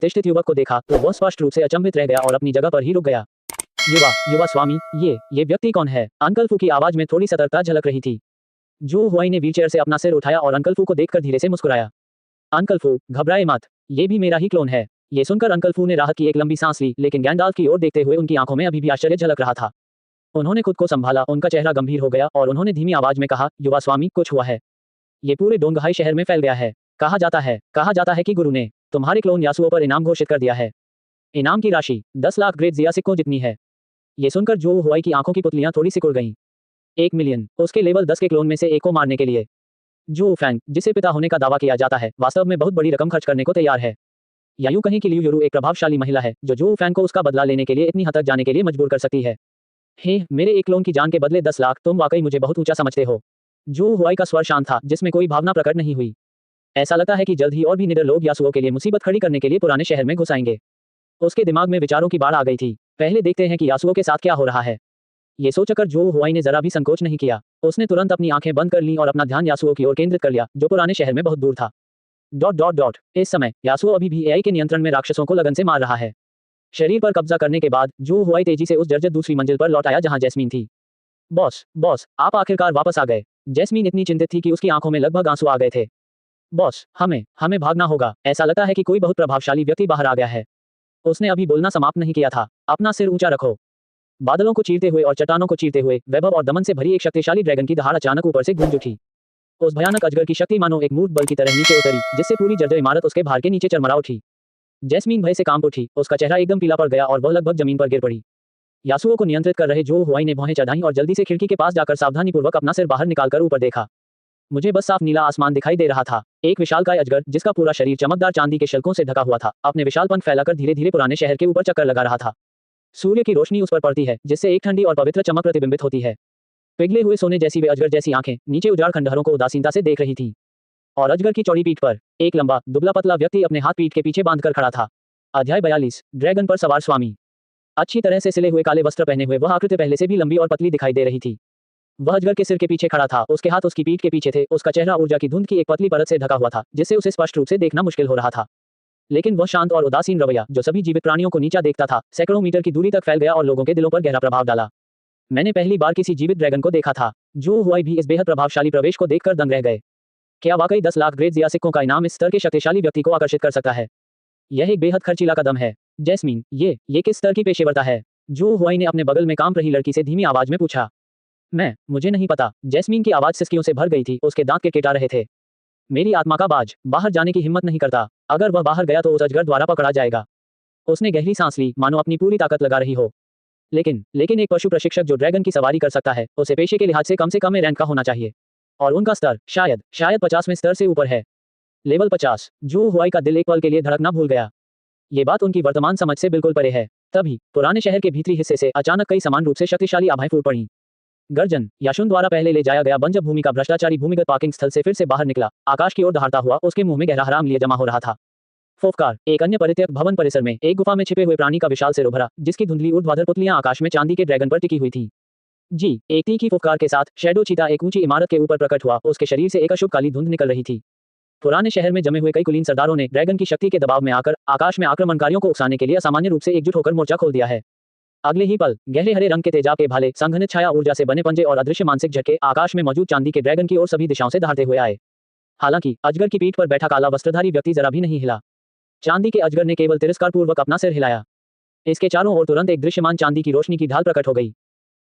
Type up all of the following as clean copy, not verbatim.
प्रतिष्ठित युवक को देखा तो वह स्पष्ट रूप से अचंभित रह गया और अपनी जगह पर ही रुक गया। युवा युवा स्वामी, ये व्यक्ति कौन है? अंकल फू की आवाज में थोड़ी सतर्कता झलक रही थी। जू हुआई ने व्हीलचेयर से अपना सिर उठाया और अंकल फू को देखकर धीरे से मुस्कुराया। अंकल फू, घबराए मत, ये भी मेरा ही क्लोन है। ये सुनकर अंकल फू ने राहत की एक लंबी सांस ली, लेकिन गैंडाल्फ की ओर देखते हुए उनकी आंखों में अभी भी आश्चर्य झलक रहा था। उन्होंने खुद को संभाला, उनका चेहरा गंभीर हो गया और उन्होंने धीमी आवाज में कहा, युवा स्वामी, कुछ हुआ है। ये पूरे डोंगहाई शहर में फैल गया है। कहा जाता है कि गुरु ने तुम्हारे क्लोन यासुओ पर इनाम घोषित कर दिया है। इनाम की राशि 10 लाख ग्रेट जिया सिक्कों जितनी है। ये सुनकर जू हुआई की आंखों की पुतलियां थोड़ी सिकुड़ गईं। 1 मिलियन, उसके लेवल 10 के क्लोन में से एक को मारने के लिए। जू फैंग, जिसे पिता होने का दावा किया जाता है, वास्तव में बहुत बड़ी रकम खर्च करने को तैयार है। या यूं कहें कि लियू योरू एक प्रभावशाली महिला है जो जू फैंग को उसका बदला लेने के लिए इतनी हद तक जाने के लिए मजबूर कर सकती है। हे, मेरे एक क्लोन की जान के बदले 10 लाख, तुम वाकई मुझे बहुत ऊंचा समझते हो। जू हुआई का स्वर शांत था, जिसमें कोई भावना प्रकट नहीं हुई। ऐसा लगता है कि जल्द ही और भी निडर लोग यासुओ के लिए मुसीबत खड़ी करने के लिए पुराने शहर में घुस आएंगे। उसके दिमाग में विचारों की बाढ़ आ गई थी। पहले देखते हैं कि यासुओ के साथ क्या हो रहा है। ये सोचकर जू हुआई ने जरा भी संकोच नहीं किया। उसने तुरंत अपनी आंखें बंद कर लीं और अपना ध्यान यासुओ की ओर केंद्रित कर लिया, जो पुराने शहर में बहुत दूर था। ... इस समय यासुओ अभी भी एआई के नियंत्रण में राक्षसों को लगन से मार रहा है। शरीर पर कब्जा करने के बाद जू हुआई तेजी से उस जर्जर दूसरी मंजिल पर लौट आया जहां जैस्मीन थी। बॉस, आप आखिरकार वापस आ गए। जैस्मीन इतनी चिंतित थी कि उसकी आंखों में लगभग आंसू आ गए थे। बॉस, हमें भागना होगा। ऐसा लगता है कि कोई बहुत प्रभावशाली व्यक्ति बाहर आ गया है। उसने अभी बोलना समाप्त नहीं किया था। अपना सिर ऊंचा रखो। बादलों को चीरते हुए और चट्टानों को चीरते हुए वैभव और दमन से भरी एक शक्तिशाली ड्रैगन की दहाड़ अचानक ऊपर से गूंज उठी। उस भयानक अजगर की शक्ति मानो एक मूर्त बल की तरह नीचे उतरी, जिससे पूरी जर्जर इमारत उसके भार के नीचे चरमरा उठी। जैस्मीन भय से कांप उठी, उसका चेहरा एकदम पीला पड़ गया और वह लगभग जमीन पर गिर पड़ी। यासुओ को नियंत्रित कर रहे जू हुआई ने भौहें चढ़ाईं और जल्दी से खिड़की के पास जाकर सावधानीपूर्वक अपना सिर बाहर निकालकर ऊपर देखा। मुझे बस साफ नीला आसमान दिखाई दे रहा था। एक विशालकाय अजगर, जिसका पूरा शरीर चमकदार चांदी के शिल्कों से ढका हुआ था, अपने विशाल पंख फैलाकर धीरे धीरे पुराने शहर के ऊपर चक्कर लगा रहा था। सूर्य की रोशनी उस पर पड़ती है, जिससे एक ठंडी और पवित्र चमक प्रतिबिंबित होती है। पिघले हुए सोने जैसी वे अजगर जैसी आंखें नीचे उजाड़ खंडहरों को उदासीनता से देख रही थीं। और अजगर की चौड़ी पीठ पर एक लंबा दुबला पतला व्यक्ति अपने हाथ पीठ के पीछे बांधकर खड़ा था। अध्याय 42, ड्रैगन पर सवार स्वामी। अच्छी तरह से सिले हुए काले वस्त्र पहने हुए वह आकृति पहले से भी लंबी और पतली दिखाई दे रही थी। वह अजगर के सिर के पीछे खड़ा था, उसके हाथ उसकी पीठ के पीछे थे, उसका चेहरा ऊर्जा की धुंध की एक पतली परत से ढका हुआ था, जिससे उसे स्पष्ट रूप से देखना मुश्किल हो रहा था। लेकिन वह शांत और उदासीन रवैया, जो सभी जीवित प्राणियों को नीचा देखता था, सैकड़ों मीटर की दूरी तक फैल गया और लोगों के दिलों पर गहरा प्रभाव डाला। मैंने पहली बार किसी जीवित ड्रैगन को देखा था। जू हुआई भी इस बेहद प्रभावशाली प्रवेश को देखकर दंग रह गए। क्या वाकई 10 लाख ग्रेट जिया सिक्कों का इनाम इस स्तर के शक्तिशाली व्यक्ति को आकर्षित कर सकता है? यह एक बेहद खर्चीला कदम है। जैस्मीन, ये किस स्तर की पेशेवरता है? जू हुआई ने अपने बगल में काम रही लड़की से धीमी आवाज में पूछा। मुझे नहीं पता। जैस्मीन की आवाज सिसकियों से भर गई थी, उसके दांत किटकिटा रहे थे। मेरी आत्मा का बाज बाहर जाने की हिम्मत नहीं करता। अगर वह बाहर गया तो उस अजगर द्वारा पकड़ा जाएगा। उसने गहरी सांस ली, मानो अपनी पूरी ताकत लगा रही हो। लेकिन एक पशु प्रशिक्षक जो ड्रैगन की सवारी कर सकता है, उसे पेशे के लिहाज से कम ए रैंक का होना चाहिए। और उनका स्तर शायद 50वें स्तर से ऊपर है। लेवल 50। जू हुआई का दिल एक पल के लिए धड़कना भूल गया। ये बात उनकी वर्तमान समझ से बिल्कुल परे है। तभी पुराने शहर के भीतरी हिस्से से अचानक कई समान रूप से शक्तिशाली आभाएं फूट पड़ी। गर्जन, याशुन द्वारा पहले ले जाया गया बंजर भूमि का भ्रष्टाचारी भूमिगत पार्किंग स्थल से फिर से बाहर निकला, आकाश की ओर दहाड़ता हुआ, उसके मुंह में गहरा हराम लिए जमा हो रहा था। फोफकार, एक अन्य परित्यक्त भवन परिसर में एक गुफा में छिपे हुए प्राणी का विशाल सिर उभरा, जिसकी धुंधली ऊर्ध्वाधर पुतलियां आकाश में चांदी के ड्रैगन पर टिकी हुई थी। एक तीखी फुफकार के साथ शैडो चीता एक ऊंची इमारत के ऊपर प्रकट हुआ, उसके शरीर से एक अशुभ काली धुंध निकल रही थी। पुराने शहर में जमे हुए कई कुलीन सरदारों ने ड्रैगन की शक्ति के दबाव में आकर आकाश में आक्रमणकारियों को उकसाने के लिए असामान्य रूप से एकजुट होकर मोर्चा खोल दिया है। अगले ही पल गहरे हरे रंग के तेजाब के भाले, संघनित छाया ऊर्जा से बने पंजे और अदृश्य मानसिक झटके आकाश में मौजूद चांदी के ड्रैगन की ओर सभी दिशाओं से दहाड़ते हुए आए। हालांकि अजगर की पीठ पर बैठा काला वस्त्रधारी व्यक्ति जरा भी नहीं हिला। चांदी के अजगर ने केवल तिरस्कारपूर्वक अपना सिर हिलाया। इसके चारों ओर तुरंत एक दृश्यमान चांदी की रोशनी की ढाल प्रकट हो गई।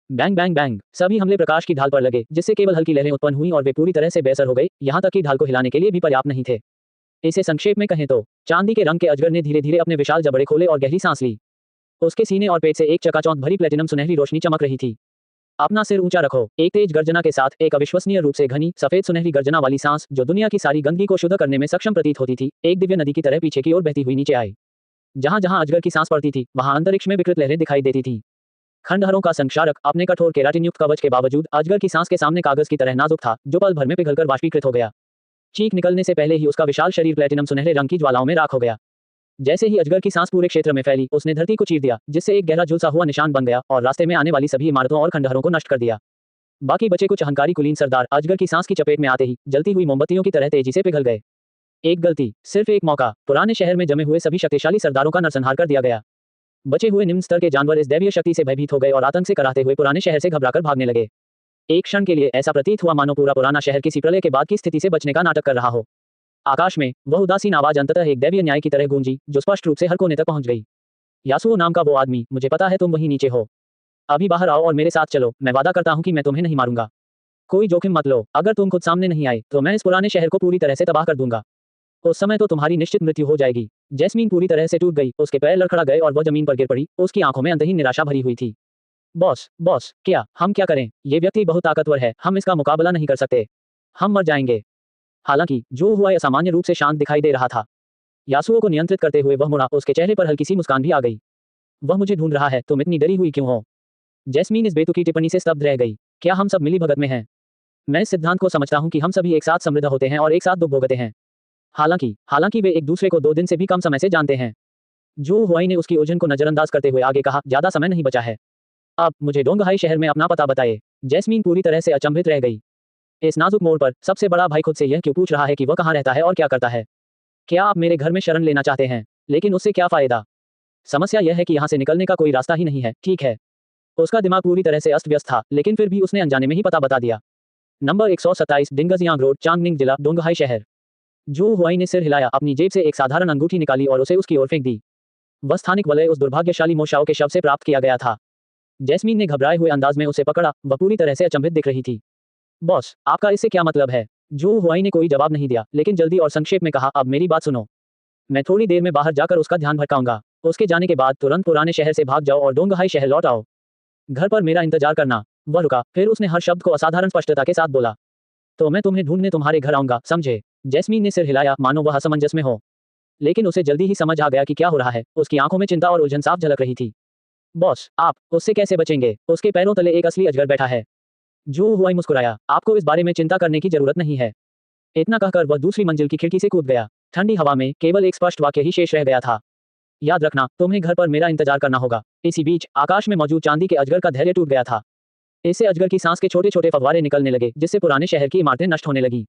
बैंग बैंग बैंग, सभी हमले प्रकाश की ढाल पर लगे, जिससे केवल हल्की लहरें उत्पन्न हुई और वे पूरी तरह से बेअसर हो गई, यहाँ तक कि ढाल को हिलाने के लिए भी पर्याप्त नहीं थे। इसे संक्षेप में कहें तो चांदी के रंग के अजगर ने धीरे धीरे अपने विशाल जबड़े खोले और गहरी सांस ली। उसके सीने और पेट से एक चकाचौंध भरी प्लेटिनम सुनहरी रोशनी चमक रही थी। अपना सिर ऊंचा रखो। एक तेज गर्जना के साथ एक अविश्वसनीय रूप से घनी सफेद सुनहरी गर्जना वाली सांस, जो दुनिया की सारी गंदगी को शुद्ध करने में सक्षम प्रतीत होती थी, एक दिव्य नदी की तरह पीछे की ओर बहती हुई नीचे आई। जहां जहां अजगर की सांस पड़ती थी, वहां अंतरिक्ष में विकृत लहरें दिखाई देती थीं। खंडहरों का संक्षारक अपने कठोर केराटिन युक्त कवच के बावजूद अजगर की सांस के सामने कागज की तरह नाजुक था, जो पल भर में पिघलकर वाष्पीकृत हो गया। चीख निकलने से पहले ही उसका विशाल शरीर प्लेटिनम सुनहरे रंग की ज्वालाओं में राख हो गया। जैसे ही अजगर की सांस पूरे क्षेत्र में फैली, उसने धरती को चीर दिया, जिससे एक गहरा झुलसा हुआ निशान बन गया और रास्ते में आने वाली सभी इमारतों और खंडहरों को नष्ट कर दिया। बाकी बचे कुछ अहंकारी कुलीन सरदार अजगर की सांस की चपेट में आते ही जलती हुई मोमबत्तियों की तरह तेजी से पिघल गए। एक गलती, सिर्फ एक मौका, पुराने शहर में जमे हुए सभी शक्तिशाली सरदारों का नरसंहार कर दिया गया। बचे हुए निम्न स्तर के जानवर इस दैवीय शक्ति से भयभीत हो गए और आतंक से कराहते हुए पुराने शहर से घबराकर भागने लगे। एक क्षण के लिए ऐसा प्रतीत हुआ मानो पूरा पुराना शहर किसी प्रलय के बाद की स्थिति से बचने का नाटक कर रहा हो। आकाश में वह उदासीन आवाज अंततः एक दैवीय न्याय की तरह गूंजी, जो स्पष्ट रूप से हर कोने तक पहुंच गई। यासुओ नाम का वो आदमी, मुझे पता है तुम वहीं नीचे हो। अभी बाहर आओ और मेरे साथ चलो, मैं वादा करता हूं कि मैं तुम्हें नहीं मारूंगा। कोई जोखिम मत लो, अगर तुम खुद सामने नहीं आए तो मैं इस पुराने शहर को पूरी तरह से तबाह कर दूंगा। उस समय तो तुम्हारी निश्चित मृत्यु हो जाएगी। जैस्मीन पूरी तरह से टूट गई, उसके पैर लड़खड़ा गए और वह जमीन पर गिर पड़ी, उसकी आंखों में अंतहीन निराशा भरी हुई थी। बॉस, बॉस, क्या हम क्या करें? ये व्यक्ति बहुत ताकतवर है, हम इसका मुकाबला नहीं कर सकते। हम मर जाएंगे। हालांकि जो हुआ असामान्य रूप से शांत दिखाई दे रहा था। यासुओ को नियंत्रित करते हुए वह मुड़ा, उसके चेहरे पर हल्की सी मुस्कान भी आ गई। वह मुझे ढूंढ रहा है, तुम इतनी डरी हुई क्यों हो? जैस्मीन इस बेतुकी टिप्पणी से स्तब्ध रह गई। क्या हम सब मिली भगत में हैं? मैं इस सिद्धांत को समझता हूं कि हम सभी एक साथ समृद्ध होते हैं और एक साथ दुख भोगते हैं। हालांकि वे एक दूसरे को 2 दिन से भी कम समय से जानते हैं। जो हुआई ने उसकी उलझन को नजरअंदाज करते हुए आगे कहा, ज्यादा समय नहीं बचा है। अब मुझे डोंगहाई शहर में अपना पता बताइए। जैस्मीन पूरी तरह से अचंभित रह गई। इस नाजुक मोड़ पर सबसे बड़ा भाई खुद से यह क्यों पूछ रहा है कि वह कहाँ रहता है और क्या करता है? क्या आप मेरे घर में शरण लेना चाहते हैं? लेकिन उससे क्या फायदा? समस्या यह है कि यहाँ से निकलने का कोई रास्ता ही नहीं है, ठीक है? उसका दिमाग पूरी तरह से अस्त व्यस्त था, लेकिन फिर भी उसने अनजाने में ही पता बता दिया। नंबर 127 डिंगजियांग रोड, चांगनिंग जिला, डोंगहाई शहर। जो हुआई ने सिर हिलाया, अपनी जेब से एक साधारण अंगूठी निकाली और उसे उसकी ओर फेंक दी। वह स्थानिक वलय उस दुर्भाग्यशाली मोशाओ के शव से प्राप्त किया गया था। जैस्मीन ने घबराए हुए अंदाज में उसे पकड़ा, वह पूरी तरह से अचंभित दिख रही थी। बॉस, आपका इससे क्या मतलब है? जो हुआई ने कोई जवाब नहीं दिया, लेकिन जल्दी और संक्षेप में कहा, अब मेरी बात सुनो। मैं थोड़ी देर में बाहर जाकर उसका ध्यान भटकाऊंगा। उसके जाने के बाद तुरंत पुराने शहर से भाग जाओ और डोंगहाई शहर लौट आओ। घर पर मेरा इंतजार करना। वह रुका, फिर उसने हर शब्द को असाधारण स्पष्टता के साथ बोला। तो मैं तुम्हें ढूंढने तुम्हारे घर आऊंगा, समझे? जैस्मीन ने सिर हिलाया, मानो वह असमंजस में हो। लेकिन उसे जल्दी ही समझ आ गया कि क्या हो रहा है। उसकी आंखों में चिंता और उलझन साफ झलक रही थी। बॉस, आप उससे कैसे बचेंगे? उसके पैरों तले एक असली अजगर बैठा है। जो हुआई मुस्कुराया, आपको इस बारे में चिंता करने की जरूरत नहीं है। इतना कहकर वह दूसरी मंजिल की खिड़की से कूद गया। ठंडी हवा में केवल एक स्पष्ट वाक्य ही शेष रह गया था। याद रखना, तुम्हें घर पर मेरा इंतजार करना होगा। इसी बीच आकाश में मौजूद चांदी के अजगर का धैर्य टूट गया था। इससे अजगर की सांस के छोटे छोटे फव्वारे निकलने लगे, जिससे पुराने शहर की इमारतें नष्ट होने लगी।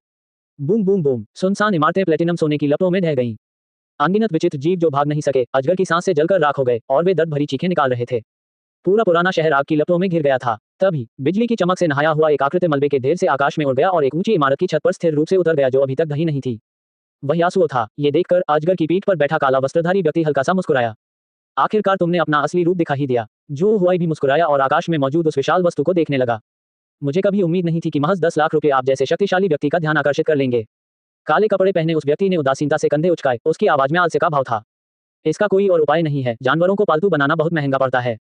बूम बूम बूम, सुनसान इमारतें प्लेटिनम सोने की लपटों में ढह गईं। अनगिनत विचित्र जीव जो भाग नहीं सके, अजगर की सांस से जलकर राख हो गए और वे दर्द भरी चीखें निकाल रहे थे। पूरा पुराना शहर आग की लपटों में घिर गया था। तभी बिजली की चमक से नहाया हुआ एक आकृति मलबे के ढेर से आकाश में उड़ गया और एक ऊंची इमारत की छत पर स्थिर रूप से उतर गया, जो अभी तक ढही नहीं थी। वह यासुओ था। ये देखकर अजगर की पीठ पर बैठा काला वस्त्रधारी व्यक्ति हल्का सा मुस्कुराया। आखिरकार तुमने अपना असली रूप दिखा ही दिया। जो हुआई भी मुस्कुराया और आकाश में मौजूद उस विशाल वस्तु को देखने लगा। मुझे कभी उम्मीद नहीं थी कि महज 10 लाख रुपए आप जैसे शक्तिशाली व्यक्ति का ध्यान आकर्षित कर लेंगे। काले कपड़े पहने उस व्यक्ति ने उदासीनता से कंधे उचकाए, उसकी आवाज में आलस्य का भाव था। इसका कोई और उपाय नहीं है। जानवरों को पालतू बनाना बहुत महंगा पड़ता है।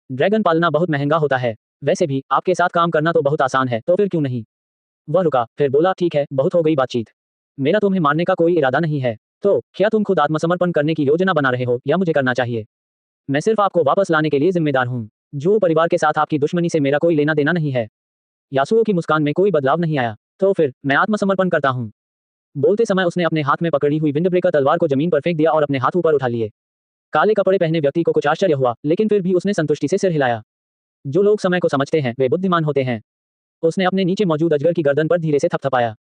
ड्रैगन पालना बहुत महंगा होता है। वैसे भी आपके साथ काम करना तो बहुत आसान है, तो फिर क्यों नहीं? वह रुका, फिर बोला, ठीक है, बहुत हो गई बातचीत। मेरा तुम्हें मारने का कोई इरादा नहीं है। तो क्या तुम खुद आत्मसमर्पण करने की योजना बना रहे हो या मुझे करना चाहिए? मैं सिर्फ आपको वापस लाने के लिए जिम्मेदार हूँ। जो परिवार के साथ आपकी दुश्मनी से मेरा कोई लेना देना नहीं है। यासुओ की मुस्कान में कोई बदलाव नहीं आया। तो फिर मैं आत्मसमर्पण करता हूँ। बोलते समय उसने अपने हाथ में पकड़ी हुई विंडब्रेकर तलवार को जमीन पर फेंक दिया और अपने हाथ ऊपर उठा लिए। काले कपड़े पहने व्यक्ति को कुछ आश्चर्य हुआ, लेकिन फिर भी उसने संतुष्टि से सिर हिलाया। जो लोग समय को समझते हैं वे बुद्धिमान होते हैं। उसने अपने नीचे मौजूद अजगर की गर्दन पर धीरे से थपथपाया।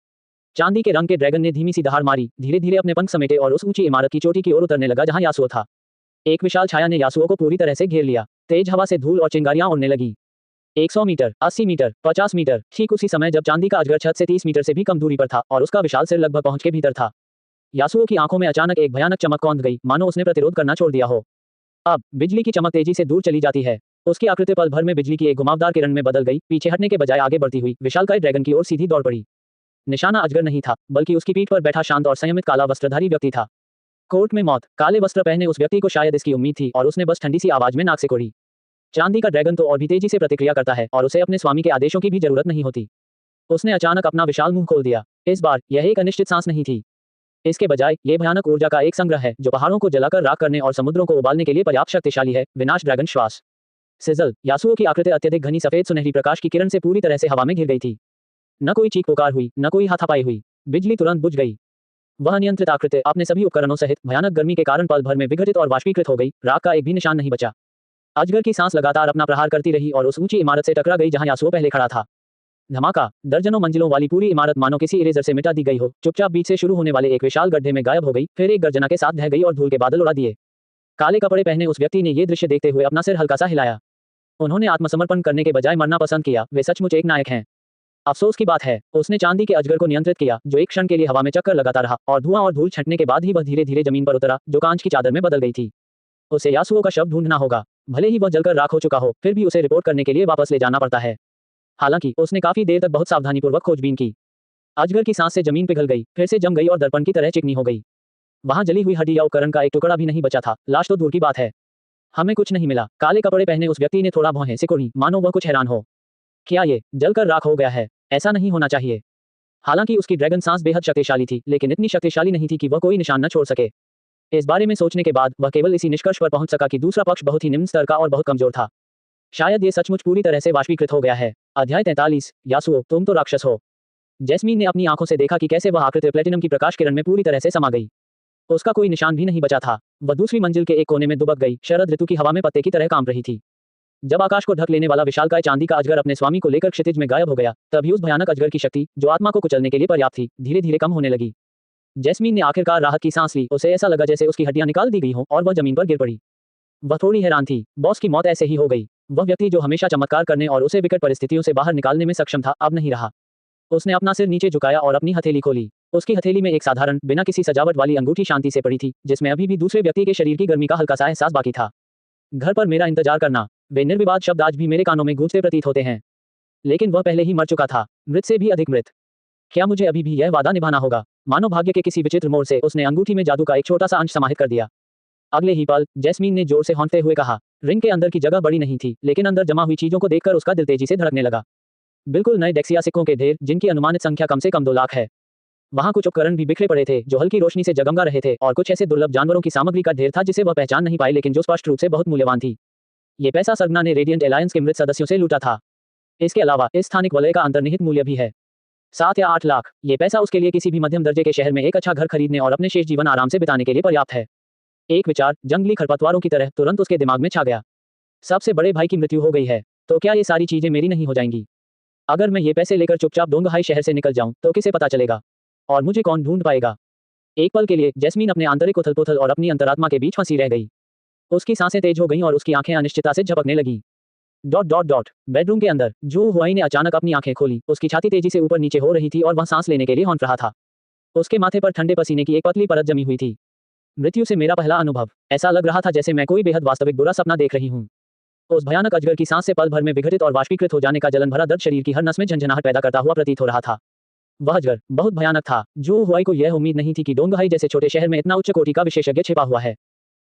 चांदी के रंग के ड्रैगन ने धीमी सी दहाड़ मारी, धीरे धीरे अपने पंख समेटे और उस ऊंची इमारत की चोटी की ओर उतरने लगा जहां यासुओ था। एक विशाल छाया ने यासुओ को पूरी तरह से घेर लिया। तेज हवा से धूल और चिंगारियां उड़ने लगी। 100 मीटर, 80 मीटर, 50 मीटर। ठीक उसी समय जब चांदी का अजगर छत से 30 मीटर से भी कम दूरी पर था और उसका विशाल सिर लगभग पहुंच के भीतर था। यासुओ की आंखों में अचानक एक भयानक चमक कौंध गई, मानो उसने प्रतिरोध करना छोड़ दिया हो। अब बिजली की चमक तेजी से दूर चली जाती है। उसकी आकृति पल भर में बिजली की एक घुमावदार किरण में बदल गई। पीछे हटने के बजाय आगे बढ़ती हुई विशालकाय ड्रैगन की ओर सीधी दौड़ पड़ी। निशाना अजगर नहीं था, बल्कि उसकी पीठ पर बैठा शांत और संयमित काला वस्त्रधारी व्यक्ति था। कोर्ट में मौत। काले वस्त्र पहने उस व्यक्ति को शायद इसकी उम्मीद थी और उसने बस ठंडी सी आवाज में नाक से कोड़ी। चांदी का ड्रैगन तो और भी तेजी से प्रतिक्रिया करता है और उसे अपने स्वामी के आदेशों की भी जरूरत नहीं होती। उसने अचानक अपना विशाल मुंह खोल दिया। इस बार यह एक अनिश्चित सांस नहीं थी। इसके बजाय ये भयानक ऊर्जा का एक संग्रह है जो पहाड़ों को जलाकर राख करने और समुद्रों को उबालने के लिए पर्याप्त शक्तिशाली है। विनाश ड्रैगन श्वास। सिजल। यासुओ की आकृति अत्यधिक घनी सफेद सुनहरी प्रकाश की किरण से पूरी तरह से हवा में घिर गई थी। न कोई चीख पुकार हुई, न कोई हाथापाई हुई। बिजली तुरंत बुझ गई। वह अनियंत्रित आकृति अपने सभी उपकरणों सहित भयानक गर्मी के कारण पल भर में विघटित और वाष्पीकृत हो गई। राख का एक भी निशान नहीं बचा। अजगर की सांस लगातार अपना प्रहार करती रही और उस ऊंची इमारत से टकरा गई जहां यासुओ पहले खड़ा था। धमाका। दर्जनों मंजिलों वाली पूरी इमारत मानो किसी इरेजर से मिटा दी गई हो, चुपचाप बीच से शुरू होने वाले एक विशाल गड्ढे में गायब हो गई, फिर एक गर्जना के साथ ढह गई और धूल के बादल उड़ा दिए। काले कपड़े पहने उस व्यक्ति ने ये दृश्य देखते हुए अपना सिर हल्का सा हिलाया। उन्होंने आत्मसमर्पण करने के बजाय मरना पसंद किया। वे सचमुच एक नायक हैं। अफसोस की बात है, उसने चांदी के अजगर को नियंत्रित किया, जो एक क्षण के लिए हवा में चक्कर लगाता रहा, और धुआं और धूल छंटने के बाद ही वह धीरे धीरे जमीन पर उतरा, जो कांच की चादर में बदल गई थी। उसे यासुओ का शव ढूंढना होगा। भले ही वह जलकर राख हो चुका हो, फिर भी उसे रिपोर्ट करने के लिए वापस ले जाना पड़ता है। हालांकि उसने काफी देर तक बहुत सावधानीपूर्वक खोजबीन की। अजगर की सांस से जमीन पिघल गई, फिर से जम गई और दर्पण की तरह चिकनी हो गई। वहां जली हुई हड्डी या उपकरण का एक टुकड़ा भी नहीं बचा था। लाश तो दूर की बात है, हमें कुछ नहीं मिला। काले कपड़े पहने उस व्यक्ति ने थोड़ा भौहें सिकुड़ी, मानो वह कुछ हैरान हो। क्या ये जलकर राख हो गया है? ऐसा नहीं होना चाहिए। हालांकि उसकी ड्रैगन सांस बेहद शक्तिशाली थी, लेकिन इतनी शक्तिशाली नहीं थी कि वह कोई निशान न छोड़ सके। इस बारे में सोचने के बाद वह केवल इसी निष्कर्ष पर पहुंच सका कि दूसरा पक्ष बहुत ही निम्न स्तर का और बहुत कमजोर था। शायद ये सचमुच पूरी तरह से वाष्पीकृत हो गया है। अध्याय 43। यासुओ, तुम तो राक्षस हो। जैस्मीन ने अपनी आंखों से देखा कि कैसे वह आकृति प्लेटिनम की प्रकाश किरण में पूरी तरह से समा गई। उसका कोई निशान भी नहीं बचा था। वह दूसरी मंजिल के एक कोने में दुबक गई, शरद ऋतु की हवा में पत्ते की तरह कांप रही थी। जब आकाश को ढक लेने वाला विशालकाय चांदी का अजगर अपने स्वामी को लेकर क्षितिज में गायब हो गया, तभी उस भयानक अजगर की शक्ति, जो आत्मा को कुचलने के लिए पर्याप्त थी, धीरे धीरे कम होने लगी। जैस्मीन ने आखिरकार राहत की सांस ली। उसे ऐसा लगा जैसे उसकी हड्डियां निकाल दी गई हों और वह जमीन पर गिर पड़ी। वह थोड़ी हैरान थी। बॉस की मौत ऐसे ही हो गई। वह व्यक्ति जो हमेशा चमत्कार करने और उसे विकट परिस्थितियों से बाहर निकालने में सक्षम था, अब नहीं रहा। उसने अपना सिर नीचे झुकाया और अपनी हथेली खोली। उसकी हथेली में एक साधारण, बिना किसी सजावट वाली अंगूठी शांति से पड़ी थी, जिसमें अभी भी दूसरे व्यक्ति के शरीर की गर्मी का हल्का सा एहसास बाकी था। घर पर मेरा इंतजार करना। वे निर्विवाद शब्द आज भी मेरे कानों में गूंजते प्रतीत होते हैं। लेकिन वह पहले ही मर चुका था, मृत से भी अधिक मृत। क्या मुझे अभी भी यह वादा निभाना होगा? मानो भाग्य के किसी विचित्र मोड़ से उसने अंगूठी में जादू का एक छोटा सा अंश समाहित कर दिया। अगले ही पल जैस्मीन ने जोर से हौंकते हुए कहा। रिंग के अंदर की जगह बड़ी नहीं थी, लेकिन अंदर जमा हुई चीजों को देखकर उसका दिल तेजी से धड़कने लगा। बिल्कुल नए डेक्सिया सिक्कों के ढेर, जिनकी अनुमानित संख्या कम से कम 2 लाख है। वहां कुछ उपकरण भी बिखरे पड़े थे, जो हल्की रोशनी से जगमगा रहे थे, और कुछ ऐसे दुर्लभ जानवरों की सामग्री का ढेर था जिसे वह पहचान नहीं पाए, लेकिन जो स्पष्ट रूप से बहुत मूल्यवान थी। ये पैसा सरगना ने रेडिएंट एलायंस के मृत सदस्यों से लूटा था। इसके अलावा इस स्थानिक वलय का अंतर्निहित मूल्य भी है 7 या 8 लाख। ये पैसा उसके लिए किसी भी मध्यम दर्जे के शहर में एक अच्छा घर खरीदने और अपने शेष जीवन आराम से बिताने के लिए पर्याप्त है। एक विचार, जंगली खरपतवारों की तरह, तुरंत उसके दिमाग में छा गया। सबसे बड़े भाई की मृत्यु हो गई है, तो क्या ये सारी चीजें मेरी नहीं हो जाएंगी? अगर मैं ये पैसे लेकर चुपचाप डोंगहाई शहर से निकल जाऊं, तो किसे पता चलेगा? और मुझे कौन ढूंढ पाएगा? एक पल के लिए जैस्मीन अपने आंतरिक उथल-पुथल और अपनी अंतरात्मा के बीच फंसी रह गई। उसकी सांसें तेज हो गईं और उसकी आंखें अनिश्चितता से झपकने लगीं। बेडरूम के अंदर जू हुआई ने अचानक अपनी आंखें खोली। उसकी छाती तेजी से ऊपर नीचे हो रही थी और वह सांस लेने के लिए हौंक रहा था। उसके माथे पर ठंडे पसीने की एक पतली परत जमी हुई थी। मृत्यु से मेरा पहला अनुभव। ऐसा लग रहा था जैसे मैं कोई बेहद वास्तविक बुरा सपना देख रही हूँ। उस भयानक अजगर की सांस से पल भर में विघटित और वाष्पीकृत हो जाने का जलन भरा दर्द शरीर की हर नस में झंझनाहट पैदा करता हुआ प्रतीत हो रहा था। वह अजगर बहुत भयानक था। जू हुआई को यह उम्मीद नहीं थी कि डोंगहाई जैसे छोटे शहर में इतना उच्च कोटि का विशेषज्ञ छिपा हुआ है।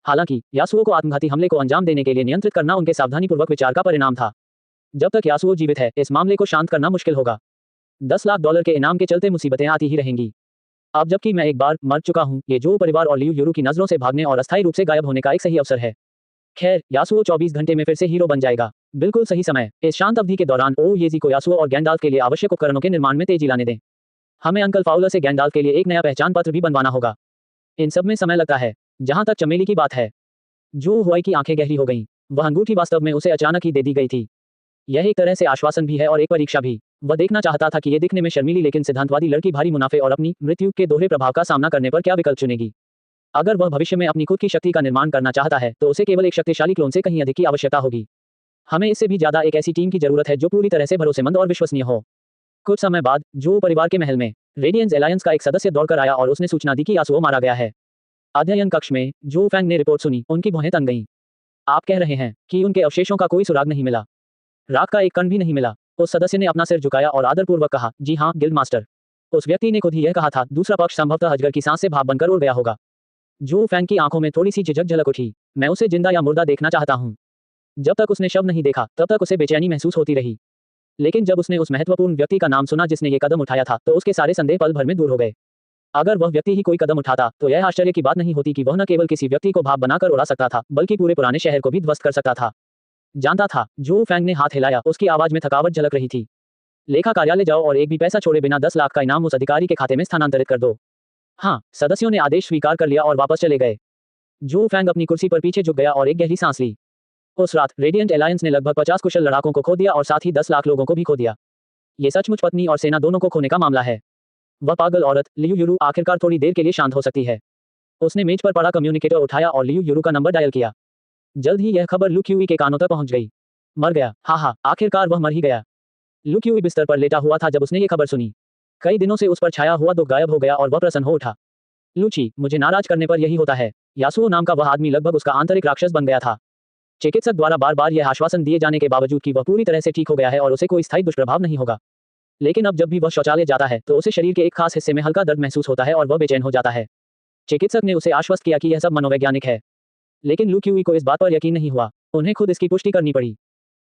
हालांकि यासुओ को आत्मघाती हमले को अंजाम देने के लिए नियंत्रित करना उनके सावधानीपूर्वक विचार का परिणाम था। जब तक यासुओ जीवित है, इस मामले को शांत करना मुश्किल होगा। $10 लाख के इनाम के चलते मुसीबतें आती ही रहेंगी। अब जबकि मैं एक बार मर चुका हूं, ये जो परिवार और लियू यूरू की नजरों से भागने और अस्थायी रूप से गायब होने का एक सही अवसर है। खैर, यासुओ 24 घंटे में फिर से हीरो बन जाएगा। बिल्कुल सही समय। इस शांत अवधि के दौरान येजी को यासुओ और गैंडाल्फ के लिए आवश्यक उपकरणों के निर्माण में तेजी लाने दें। हमें अंकल फाउलर से गैंडाल्फ के लिए एक नया पहचान पत्र भी बनवाना होगा। इन सब में समय लगता है। जहां तक चमेली की बात है, जू हुआई की आंखें गहरी हो गईं। वह अंगूठी वास्तव में उसे अचानक ही दे दी गई थी। यह एक तरह से आश्वासन भी है और एक परीक्षा भी। वह देखना चाहता था कि ये दिखने में शर्मीली लेकिन सिद्धांतवादी लड़की भारी मुनाफे और अपनी मृत्यु के दोहरे प्रभाव का सामना करने पर क्या विकल्प चुनेगी। अगर वह भविष्य में अपनी खुद की शक्ति का निर्माण करना चाहता है, तो उसे केवल एक शक्तिशाली क्लोन से कहीं अधिक की आवश्यकता होगी। हमें इससे भी ज्यादा एक ऐसी टीम की जरूरत है जो पूरी तरह से भरोसेमंद और विश्वसनीय हो। कुछ समय बाद जू परिवार के महल में रेडियंस एलायंस का एक सदस्य दौड़कर आया और उसने सूचना दी कि यासुओ मारा गया है। अध्ययन कक्ष में जू फैंग ने रिपोर्ट सुनी। उनकी भौहें तन गईं। आप कह रहे हैं कि उनके अवशेषों का कोई सुराग नहीं मिला? राख का एक कण भी नहीं मिला? उस सदस्य ने अपना सिर झुकाया और आदरपूर्वक कहा, जी हाँ गिल्ड मास्टर। उस व्यक्ति ने खुद ही यह कहा था। दूसरा पक्ष संभवतः अजगर की सांस से भाप बनकर उड़ गया होगा। जू फैंग की आंखों में थोड़ी सी झिझक झलक उठी। मैं उसे जिंदा या मुर्दा देखना चाहता हूँ। जब तक उसने शव नहीं देखा, तब तक उसे बेचैनी महसूस होती रही। लेकिन जब उसने उस महत्वपूर्ण व्यक्ति का नाम सुना जिसने ये कदम उठाया था, तो उसके सारे संदेह पल भर में दूर हो गए। अगर वह व्यक्ति ही कोई कदम उठाता, तो यह आश्चर्य की बात नहीं होती कि वह न केवल किसी व्यक्ति को भाप बनाकर उड़ा सकता था, बल्कि पूरे पुराने शहर को भी ध्वस्त कर सकता था। जानता था। जू फैंग ने हाथ हिलाया। उसकी आवाज में थकावट झलक रही थी। लेखा कार्यालय जाओ और एक भी पैसा छोड़े बिना 10 लाख का इनाम उस अधिकारी के खाते में स्थानांतरित कर दो। हाँ, सदस्यों ने आदेश स्वीकार कर लिया और वापस चले गए। जू फैंग अपनी कुर्सी पर पीछे झुक गया और एक गहरी सांस ली। उस रात रेडिएंट एलायंस ने लगभग 50 कुशल लड़ाकों को खो दिया और साथ ही 10 लाख लोगों को भी खो दिया। ये सचमुच पत्नी और सेना दोनों को खोने का मामला है। वह पागल औरत लियू यूरू आखिरकार थोड़ी देर के लिए शांत हो सकती है। उसने मेज पर पड़ा कम्युनिकेटर उठाया और लियू यूरू का नंबर डायल किया। जल्द ही यह खबर लू क्यूई के कानों तक पहुंच गई। मर गया, हाँ, आखिरकार वह मर ही गया। लू क्यूई बिस्तर पर लेटा हुआ था जब उसने ये खबर सुनी। कई दिनों से उस पर छाया हुआ दुख गायब हो गया और वह प्रसन्न हो उठा। लूची, मुझे नाराज करने पर यही होता है। यासुओ नाम का वह आदमी लगभग उसका आंतरिक राक्षस बन गया था। चिकित्सक द्वारा बार बार यह आश्वासन दिए जाने के बावजूद कि वह पूरी तरह से ठीक हो गया है और उसे कोई स्थायी दुष्प्रभाव नहीं होगा, लेकिन अब जब भी वह शौचालय जाता है तो उसे शरीर के एक खास हिस्से में हल्का दर्द महसूस होता है और वह बेचैन हो जाता है। चिकित्सक ने उसे आश्वस्त किया कि यह सब मनोवैज्ञानिक है, लेकिन लू क्यूई को इस बात पर यकीन नहीं हुआ। उन्हें खुद इसकी पुष्टि करनी पड़ी।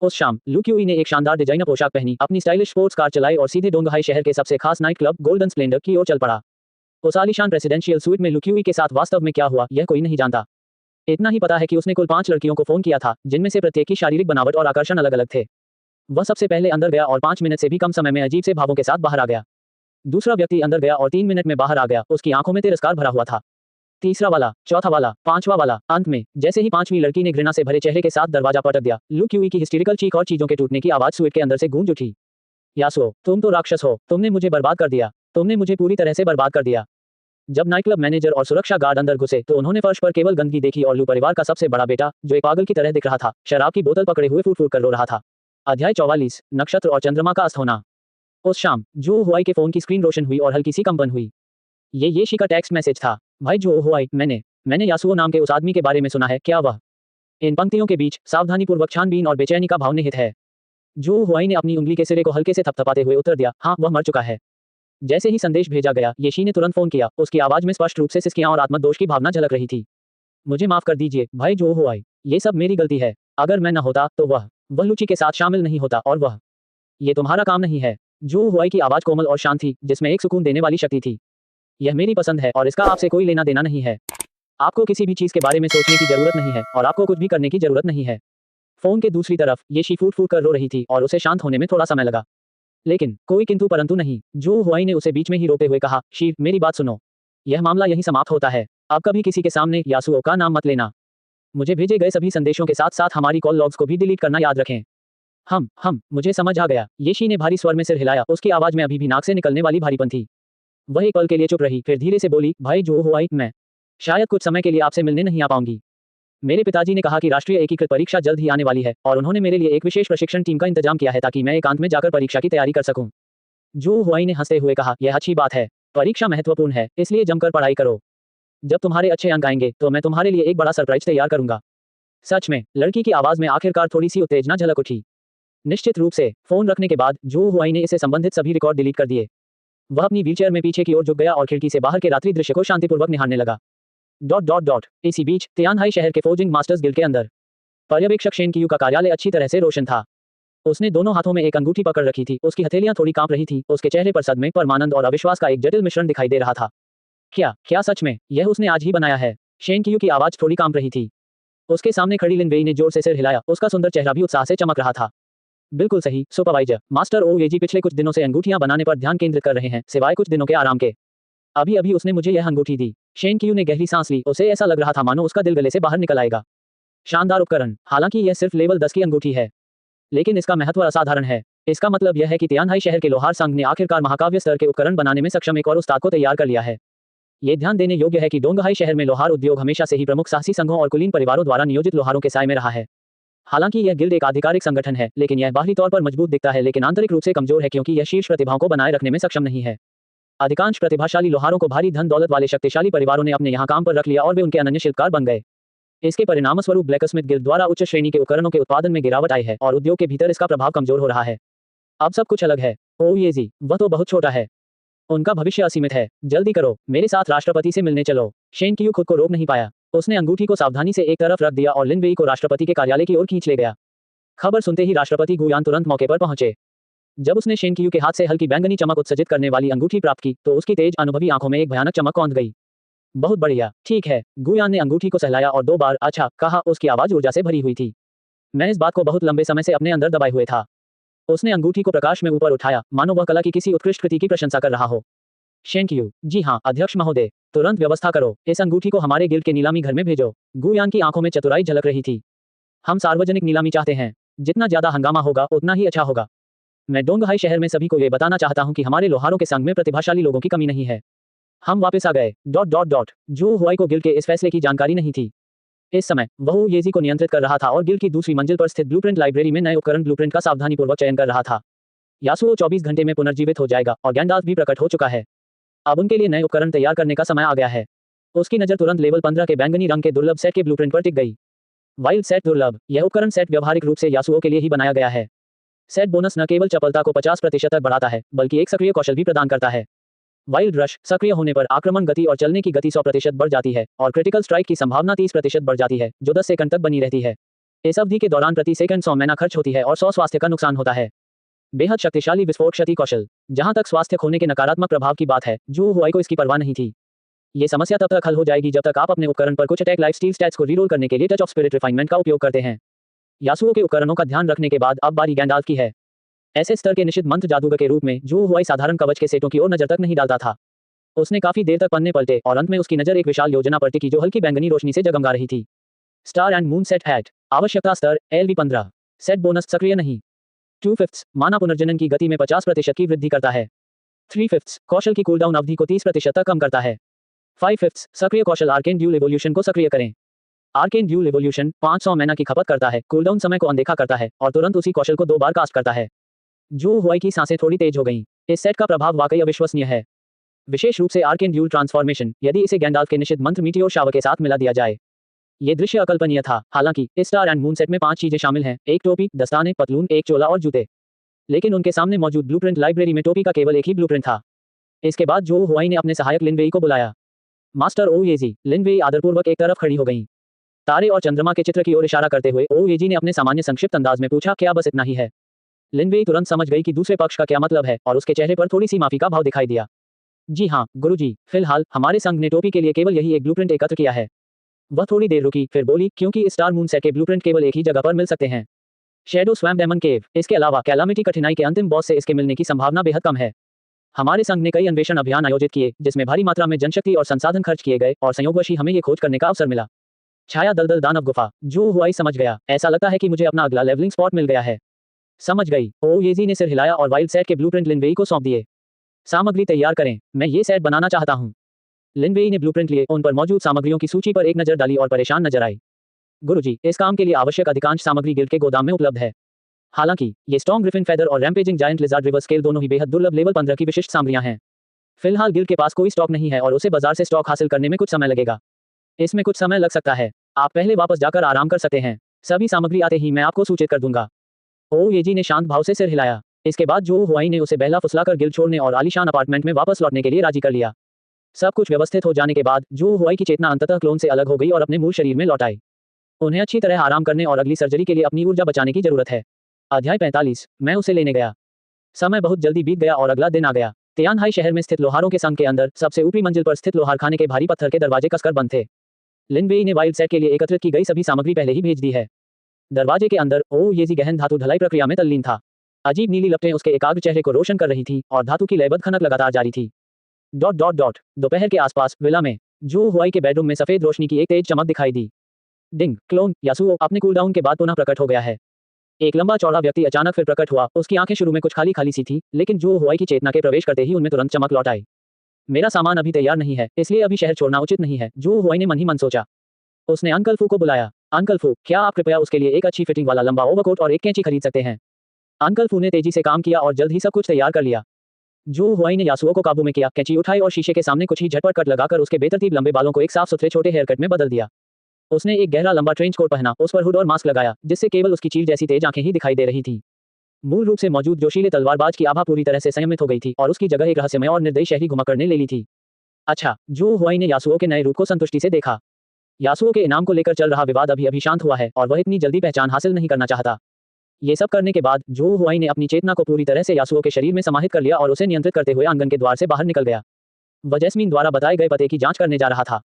उस शाम लू क्यूई ने एक शानदार डिजाइनर पोशाक पहनी, अपनी स्टाइलिश स्पोर्ट्स कार चलाई और सीधे डोंगहाई शहर के सबसे खास नाइट क्लब गोल्डन स्प्लेंडर की ओर चल पड़ा। उस आलीशान प्रेसिडेंशियल स्वीट में लू क्यूई के साथ वास्तव में क्या हुआ यह कोई नहीं जानता। इतना ही पता है कि उसने कुल 5 लड़कियों को फोन किया था, जिनमें से प्रत्येक की शारीरिक बनावट और आकर्षण अलग अलग थे। वह सबसे पहले अंदर गया और 5 मिनट से भी कम समय में अजीब से भावों के साथ बाहर आ गया। दूसरा व्यक्ति अंदर गया और 3 मिनट में बाहर आ गया, उसकी आंखों में तिरस्कार भरा हुआ था। तीसरा वाला, चौथा वाला, 5वां वाला। अंत में जैसे ही 5वीं लड़की ने घृणा से भरे चेहरे के साथ दरवाजा पटक दिया, लू क्यूई की हिस्टेरिकल चीख और चीजों के टूटने की आवाज स्वीट के अंदर से गूंज उठी। यासुओ, तुम तो राक्षस हो, तुमने मुझे बर्बाद कर दिया, तुमने मुझे पूरी तरह से बर्बाद कर दिया। जब नाइट क्लब मैनेजर और सुरक्षा गार्ड अंदर घुसे तो उन्होंने फर्श पर केवल गंदगी देखी और लू परिवार का सबसे बड़ा बेटा, जो एक पागल की तरह दिख रहा था, शराब की बोतल पकड़े हुए फूट फूट कर रो रहा था। अध्याय 44, नक्षत्र और चंद्रमा का अस्त होना। उस शाम जो हुआई के फोन की स्क्रीन रोशन हुई और हल्की सी कंपन हुई। ये शी का टेक्स्ट मैसेज था। भाई जो हुआई, मैंने यासुओ नाम के उस आदमी के बारे में सुना है, क्या वह? इन पंक्तियों के बीच सावधानीपूर्वक छानबीन और बेचैनी का भाव निहित है। जो हुआई ने अपनी उंगली के सिरे को हल्के से थपथपाते हुए उत्तर दिया, हाँ, वह मर चुका है। जैसे ही संदेश भेजा गया, येशी ने तुरंत फोन किया। उसकी आवाज में स्पष्ट रूप से सिसकियां और आत्मदोष की भावना झलक रही थी। मुझे माफ कर दीजिए भाई जो हुआई, ये सब मेरी गलती है। अगर मैं न होता तो वह लूची के साथ शामिल नहीं होता और वह। ये तुम्हारा काम नहीं है। जो हुआई की आवाज कोमल और शांत थी, जिसमें एक सुकून देने वाली शक्ति थी। यह मेरी पसंद है और इसका आपसे कोई लेना देना नहीं है। आपको किसी भी चीज के बारे में सोचने की जरूरत नहीं है और आपको कुछ भी करने की जरूरत नहीं है। फोन के दूसरी तरफ येशी फूट फूट कर रो रही थी और उसे शांत होने में थोड़ा समय लगा, लेकिन कोई किंतु परंतु नहीं। जो हुआई ने उसे बीच में ही रोकते हुए कहा, शी, मेरी बात सुनो। यह मामला यहीं समाप्त होता है। अब कभी किसी के सामने यासुओ का नाम मत लेना। मुझे भेजे गए सभी संदेशों के साथ साथ हमारी कॉल लॉग्स को भी डिलीट करना याद रखें। मुझे समझ आ गया। येशी ने भारी स्वर में सिर हिलाया, उसकी आवाज में अभी भी नाक से निकलने वाली भारीपन थी। वह एक पल के लिए चुप रही, फिर धीरे से बोली, भाई जो हुआई, मैं शायद कुछ समय के लिए आपसे मिलने नहीं आ पाऊंगी। मेरे पिताजी ने कहा कि राष्ट्रीय एकीकृत परीक्षा जल्द ही आने वाली है और उन्होंने मेरे लिए एक विशेष प्रशिक्षण टीम का इंतजाम किया है ताकि मैं एकांत में जाकर परीक्षा की तैयारी कर सकूं। जो हुआई ने हंसते हुए कहा, यह अच्छी बात है। परीक्षा महत्वपूर्ण है, इसलिए जमकर पढ़ाई करो। जब तुम्हारे अच्छे अंक आएंगे तो मैं तुम्हारे लिए एक बड़ा सरप्राइज तैयार करूंगा। सच में? लड़की की आवाज में आखिरकार थोड़ी सी उत्तेजना झलक उठी। निश्चित रूप से। फोन रखने के बाद जो हुआई ने इससे संबंधित सभी रिकॉर्ड डिलीट कर दिए। वह अपनी व्हीलचेयर में पीछे की ओर झुक गया और खिड़की से बाहर के रात्रि दृश्य को शांतिपूर्वक निहारने लगा। इसी बीच तियानहाई शहर के फोर्जिंग मास्टर्स गिल्ड के अंदर पर्यवेक्षक शेन कियू का कार्यालय अच्छी तरह से रोशन था। उसने दोनों हाथों में एक अंगूठी पकड़ रखी थी, उसकी हथेलियां थोड़ी कांप रही थी, उसके चेहरे पर सदमे, परमानंद और अविश्वास का एक जटिल मिश्रण दिखाई दे रहा था। क्या सच में? यह उसने आज ही बनाया है? शेन कियू की आवाज थोड़ी कांप रही थी। उसके सामने खड़ी लिन वेई ने जोर से सिर हिलाया, उसका सुंदर चेहरा भी उत्साह से चमक रहा था। बिल्कुल सही सुपरवाइजर। मास्टर ओएजी पिछले कुछ दिनों से अंगूठियां बनाने पर ध्यान केंद्रित कर रहे हैं, सिवाय कुछ दिनों के आराम के। अभी अभी उसने मुझे यह अंगूठी दी। शेन कियू ने गहरी सांस ली, उसे ऐसा लग रहा था मानो उसका दिल गले से बाहर निकल आएगा। शानदार उपकरण। हालांकि यह सिर्फ लेवल 10 की अंगूठी है, लेकिन इसका महत्व असाधारण है। इसका मतलब यह है कि तियानहाई शहर के लोहार संघ ने आखिरकार महाकाव्य स्तर के उपकरण बनाने में सक्षम एक और उस्ताद को तैयार कर लिया है। ये ध्यान देने योग्य है कि डोंगहाई शहर में लोहार उद्योग हमेशा से ही प्रमुख साहसी संघों और कुलीन परिवारों द्वारा नियोजित लोहारों के साए में रहा है। हालांकि यह गिल्ड एक आधिकारिक संगठन है, लेकिन यह बाहरी तौर पर मजबूत दिखता है लेकिन आंतरिक रूप से कमजोर है क्योंकि यह शीर्ष प्रतिभाओं को बनाए रखने में सक्षम नहीं है। अधिकांश प्रतिभाशाली लोहारों को भारी धन दौलत वाले शक्तिशाली परिवारों ने अपने यहाँ काम पर रख लिया और वे उनके अनन्य शिल्पकार बन गए। इसके परिणामस्वरूप ब्लैकस्मिथ गिल्ड द्वारा उच्च श्रेणी के उपकरणों के उत्पादन में गिरावट आई है और उद्योग के भीतर इसका प्रभाव कमजोर हो रहा है। अब सब कुछ अलग है। ओएजी, वह तो बहुत छोटा है। उनका भविष्य असीमित है। जल्दी करो, मेरे साथ राष्ट्रपति से मिलने चलो। शेन कियू खुद को रोक नहीं पाया। उसने अंगूठी को सावधानी से एक तरफ रख दिया और लिन वेई को राष्ट्रपति के कार्यालय की ओर खींच ले गया। खबर सुनते ही राष्ट्रपति गुयान तुरंत मौके पर पहुंचे। जब उसने शेन कियू के हाथ से हल्की बैंगनी चमक उत्सर्जित करने वाली अंगूठी प्राप्त की तो उसकी तेज अनुभवी आंखों में एक भयानक चमक कौंध गई। बहुत बढ़िया, ठीक है। गुयान ने अंगूठी को सहलाया और 2 बार अच्छा कहा। उसकी आवाज ऊर्जा से भरी हुई थी। मैं इस बात को बहुत लंबे समय से अपने अंदर दबाए हुए था। उसने अंगूठी को प्रकाश में ऊपर उठाया, मानो वह कला की किसी उत्कृष्ट कृति की प्रशंसा कर रहा हो। शेन कियू, जी हाँ अध्यक्ष महोदय, तुरंत व्यवस्था करो। इस अंगूठी को हमारे गिल्ड के नीलामी घर में भेजो। गुयान की आंखों में चतुराई झलक रही थी। हम सार्वजनिक नीलामी चाहते हैं। जितना ज्यादा हंगामा होगा उतना ही अच्छा होगा। मैं डोंगहाई शहर में सभी को ये बताना चाहता हूँ कि हमारे लोहारों के संघ में प्रतिभाशाली लोगों की कमी नहीं है। हम वापस आ गए। जो हुआई को गिल्ड के इस फैसले की जानकारी नहीं थी। इस समय वह येजी को नियंत्रित कर रहा था और गिल्ड की दूसरी मंजिल पर स्थित ब्लूप्रिंट लाइब्रेरी में नए उपकरण ब्लूप्रिंट का सावधानीपूर्वक चयन कर रहा था। यासुओ 24 घंटे में पुनर्जीवित हो जाएगा और गैंडाल्फ भी प्रकट हो चुका है। अब उनके लिए नए उपकरण तैयार करने का समय आ गया है। उसकी नज़र तुरंत लेवल 15 के बैंगनी रंग के दुर्लभ सेट के ब्लूप्रिंट पर टिक गई। वाइल्ड सेट दुर्लभ। यह उपकरण सेट व्यावहारिक रूप से यासुओ के लिए ही बनाया गया है। सेट बोनस न केवल चपलता को 50% तक बढ़ाता है, बल्कि एक सक्रिय कौशल भी प्रदान करता है। वाइल्ड रश सक्रिय होने पर आक्रमण गति और चलने की गति 100% बढ़ जाती है और क्रिटिकल स्ट्राइक की संभावना 30% बढ़ जाती है, जो 10 सेकंड तक बनी रहती है। इस अवधि के दौरान प्रति सेकंड 100 मैना खर्च होती है और 100 स्वास्थ्य का नुकसान होता है। बेहद शक्तिशाली विस्फोट क्षति कौशल। जहां तक स्वास्थ्य खोने के नकारात्मक प्रभाव की बात है, जो हुआई को इसकी परवाह नहीं थी। ये समस्या तब तक हल हो जाएगी जब तक आप अपने उपकरण पर कुछ अटैक लाइफ स्टील स्टैट्स को रीरोल करने के लिए टच ऑफ स्पिरिट रिफाइनमेंट का उपयोग करते हैं। यासुओ के उपकरणों का ध्यान रखने के बाद अब बारी गैंडाल्फ की है। ऐसे स्तर के निषिद्ध मंत्र जादूगर के रूप में जो हुआई साधारण कवच के सेटों की ओर नजर तक नहीं डालता था। उसने काफी देर तक पन्ने पलटे और अंत में उसकी नजर एक विशाल योजना पर टिकी जो हल्की बैंगनी रोशनी से जगमगा रही थी। Star and moon set hat. आवश्यकता स्तर LV15। सेट बोनस सक्रिय नहीं। 2/5 माना पुनर्जनन की गति में 50% की वृद्धि करता है। 3/5 कौशल की कूलडाउन अवधि को 30% तक कम करता है। 5/5 सक्रिय कौशल आर्केन ड्यूल एवोल्यूशन को सक्रिय करें। आर्केन ड्यूल एवोल्यूशन 500 मैना की खपत करता है, कूलडाउन समय को अनदेखा करता है और तुरंत उसी कौशल को 2 बार कास्ट करता है। जो हुआई की सांसें थोड़ी तेज हो गईं। इस सेट का प्रभाव वाकई अविश्वसनीय है, विशेष रूप से आर्केन ड्यूल ट्रांसफॉर्मेशन, यदि इसे गैंडाल्फ के निषिद्ध मंत्र मीटियोर शावर के साथ मिला दिया जाए। ये दृश्य अकल्पनीय था। हालांकि इस स्टार एंड मून सेट में 5 चीजें शामिल हैं: एक टोपी, दस्ताने, पतलून, एक चोला और जूते। लेकिन उनके सामने मौजूद ब्लूप्रिंट लाइब्रेरी में टोपी का केवल एक ही ब्लूप्रिंट था। इसके बाद जो हुआई ने अपने सहायक लिनवेई को बुलाया। मास्टर ओएजी। लिनवेई आदरपूर्वक एक तरफ खड़ी हो गईं। तारे और चंद्रमा के चित्र की ओर इशारा करते हुए ओएजी ने अपने सामान्य संक्षिप्त अंदाज में पूछा, क्या बस इतना ही है? लिनवेई तुरंत समझ गई कि दूसरे पक्ष का क्या मतलब है और उसके चेहरे पर थोड़ी सी माफी का भाव दिखाई दिया। जी हाँ गुरुजी, फिलहाल हमारे संघ ने टोपी के लिए केवल यही एक ब्लूप्रिंट एकत्र किया है। वह थोड़ी देर रुकी, फिर बोली, क्योंकि स्टार मून सेट के ब्लूप्रिंट केवल एक ही जगह पर मिल सकते हैं, शैडो स्वैम डेमन केव। इसके अलावा कैलामिटी कठिनाई के अंतिम बॉस से इसके मिलने की संभावना बेहद कम है। हमारे संघ ने कई अन्वेषण अभियान आयोजित किए, जिसमें भारी मात्रा में जनशक्ति और संसाधन खर्च किए गए और संयोगवश ही हमें ये खोज करने का अवसर मिला। छाया दलदल दानव गुफा। जो हुआई समझ गया, ऐसा लगता है कि मुझे अपना अगला लेवलिंग स्पॉट मिल गया है। समझ गई। ओएजी ने सिर हिलाया और वाइल्ड सेट के ब्लूप्रिंट लिनवेई को सौंप दिए। सामग्री तैयार करें, मैं ये सेट बनाना चाहता हूँ। लिनवेई ने ब्लूप्रिंट लिए, उन पर मौजूद सामग्रियों की सूची पर एक नजर डाली और परेशान नजर आई। गुरुजी, इस काम के लिए आवश्यक अधिकांश सामग्री गिल्ड के गोदाम में उपलब्ध है। हालांकि ये स्टॉर्म ग्रिफिन फेदर और rampaging giant lizard river scale दोनों ही बेहद दुर्लभ लेवल 15 की विशिष्ट सामग्रियां हैं। फिलहाल गिल्ड के पास कोई स्टॉक नहीं है और उसे बाजार से स्टॉक हासिल करने में कुछ समय लगेगा। इसमें कुछ समय लग सकता है। आप पहले वापस जाकर आराम कर सकते हैं। सभी सामग्री आते ही मैं आपको सूचित कर दूंगा। ओएजी ने शांत भाव से सिर हिलाया। इसके बाद जो हुआई ने उसे बहला फुसलाकर गिल्ड छोड़ने और आलीशान अपार्टमेंट में वापस लौटने के लिए राजी कर लिया। सब कुछ व्यवस्थित हो जाने के बाद जो हुआई की चेतना अंततः क्लोन से अलग हो गई और अपने मूल शरीर में लौट आई। उन्हें अच्छी तरह आराम करने और अगली सर्जरी के लिए अपनी ऊर्जा बचाने की जरूरत है। अध्याय 45। मैं उसे लेने गया। समय बहुत जल्दी बीत गया और अगला दिन आ गया। तियानहाई शहर में स्थित लोहारों के संघ के अंदर सबसे ऊपरी मंजिल पर स्थित लोहारखाने के भारी पत्थर के दरवाजे कसकर बंद थे। लिनवेई ने वाइल्ड सेट के लिए एकत्रित की गई सभी सामग्री पहले ही भेज दी है। दरवाजे के अंदर ओएजी गहन धातु ढलाई प्रक्रिया में तल्लीन था। अजीब नीली लपटें उसके एकाग्र चेहरे को रोशन कर रही थी और धातु की लयबद्ध खनक लगातार जारी थी। दोपहर के आसपास विला में जो हुआई के बेडरूम में सफेद रोशनी की एक तेज चमक दिखाई दी। डिंग, क्लोन यासुओ अपने कूलडाउन के बाद पुनः प्रकट हो गया है। एक लंबा चौड़ा व्यक्ति अचानक फिर प्रकट हुआ। उसकी आंखें शुरू में कुछ खाली खाली सी थी, लेकिन जो हुआई की चेतना के प्रवेश करते ही उनमें तुरंत चमक लौट आई। मेरा सामान अभी तैयार नहीं है, इसलिए अभी शहर छोड़ना उचित नहीं है, जो हुआई ने मन ही मन सोचा। उसने अंकल फू को बुलाया। अंकल फू, क्या आप कृपया उसके लिए एक अच्छी फिटिंग वाला लंबा ओवरकोट और एक कैंची खरीद सकते हैं? अंकल फू ने तेजी से काम किया और जल्द ही सब कुछ तैयार कर लिया। जो हुआई ने यासुओ को काबू में किया, कैंची उठाई और शीशे के सामने कुछ ही झटपट कट लगाकर उसके बेतरतीब लंबे बालों को एक साफ सुथरे छोटे हेयर कट में बदल दिया। उसने एक गहरा लंबा ट्रेंच कोट पहना, उस पर हुड और मास्क लगाया, जिससे केवल उसकी चील जैसी तेज आंखें ही दिखाई दे रही थीं। मूल रूप से मौजूद जोशीले तलवारबाज की आभा पूरी तरह से संयमित हो गई थी और उसकी जगह एक रहस्यमय और निर्दयी शहरी घुमक्कड़ ने ले ली थी। अच्छा, जो हुआई ने यासुओ के नए रूप को संतुष्टि से देखा। यासुओ के इनाम को लेकर चल रहा विवाद अभी अभी शांत हुआ है और वह इतनी जल्दी पहचान हासिल नहीं करना चाहता। ये सब करने के बाद जो हुआई ने अपनी चेतना को पूरी तरह से यासुओ के शरीर में समाहित कर लिया और उसे नियंत्रित करते हुए आंगन के द्वार से बाहर निकल गया। वह जैस्मीन द्वारा बताए गए पते की जांच करने जा रहा था।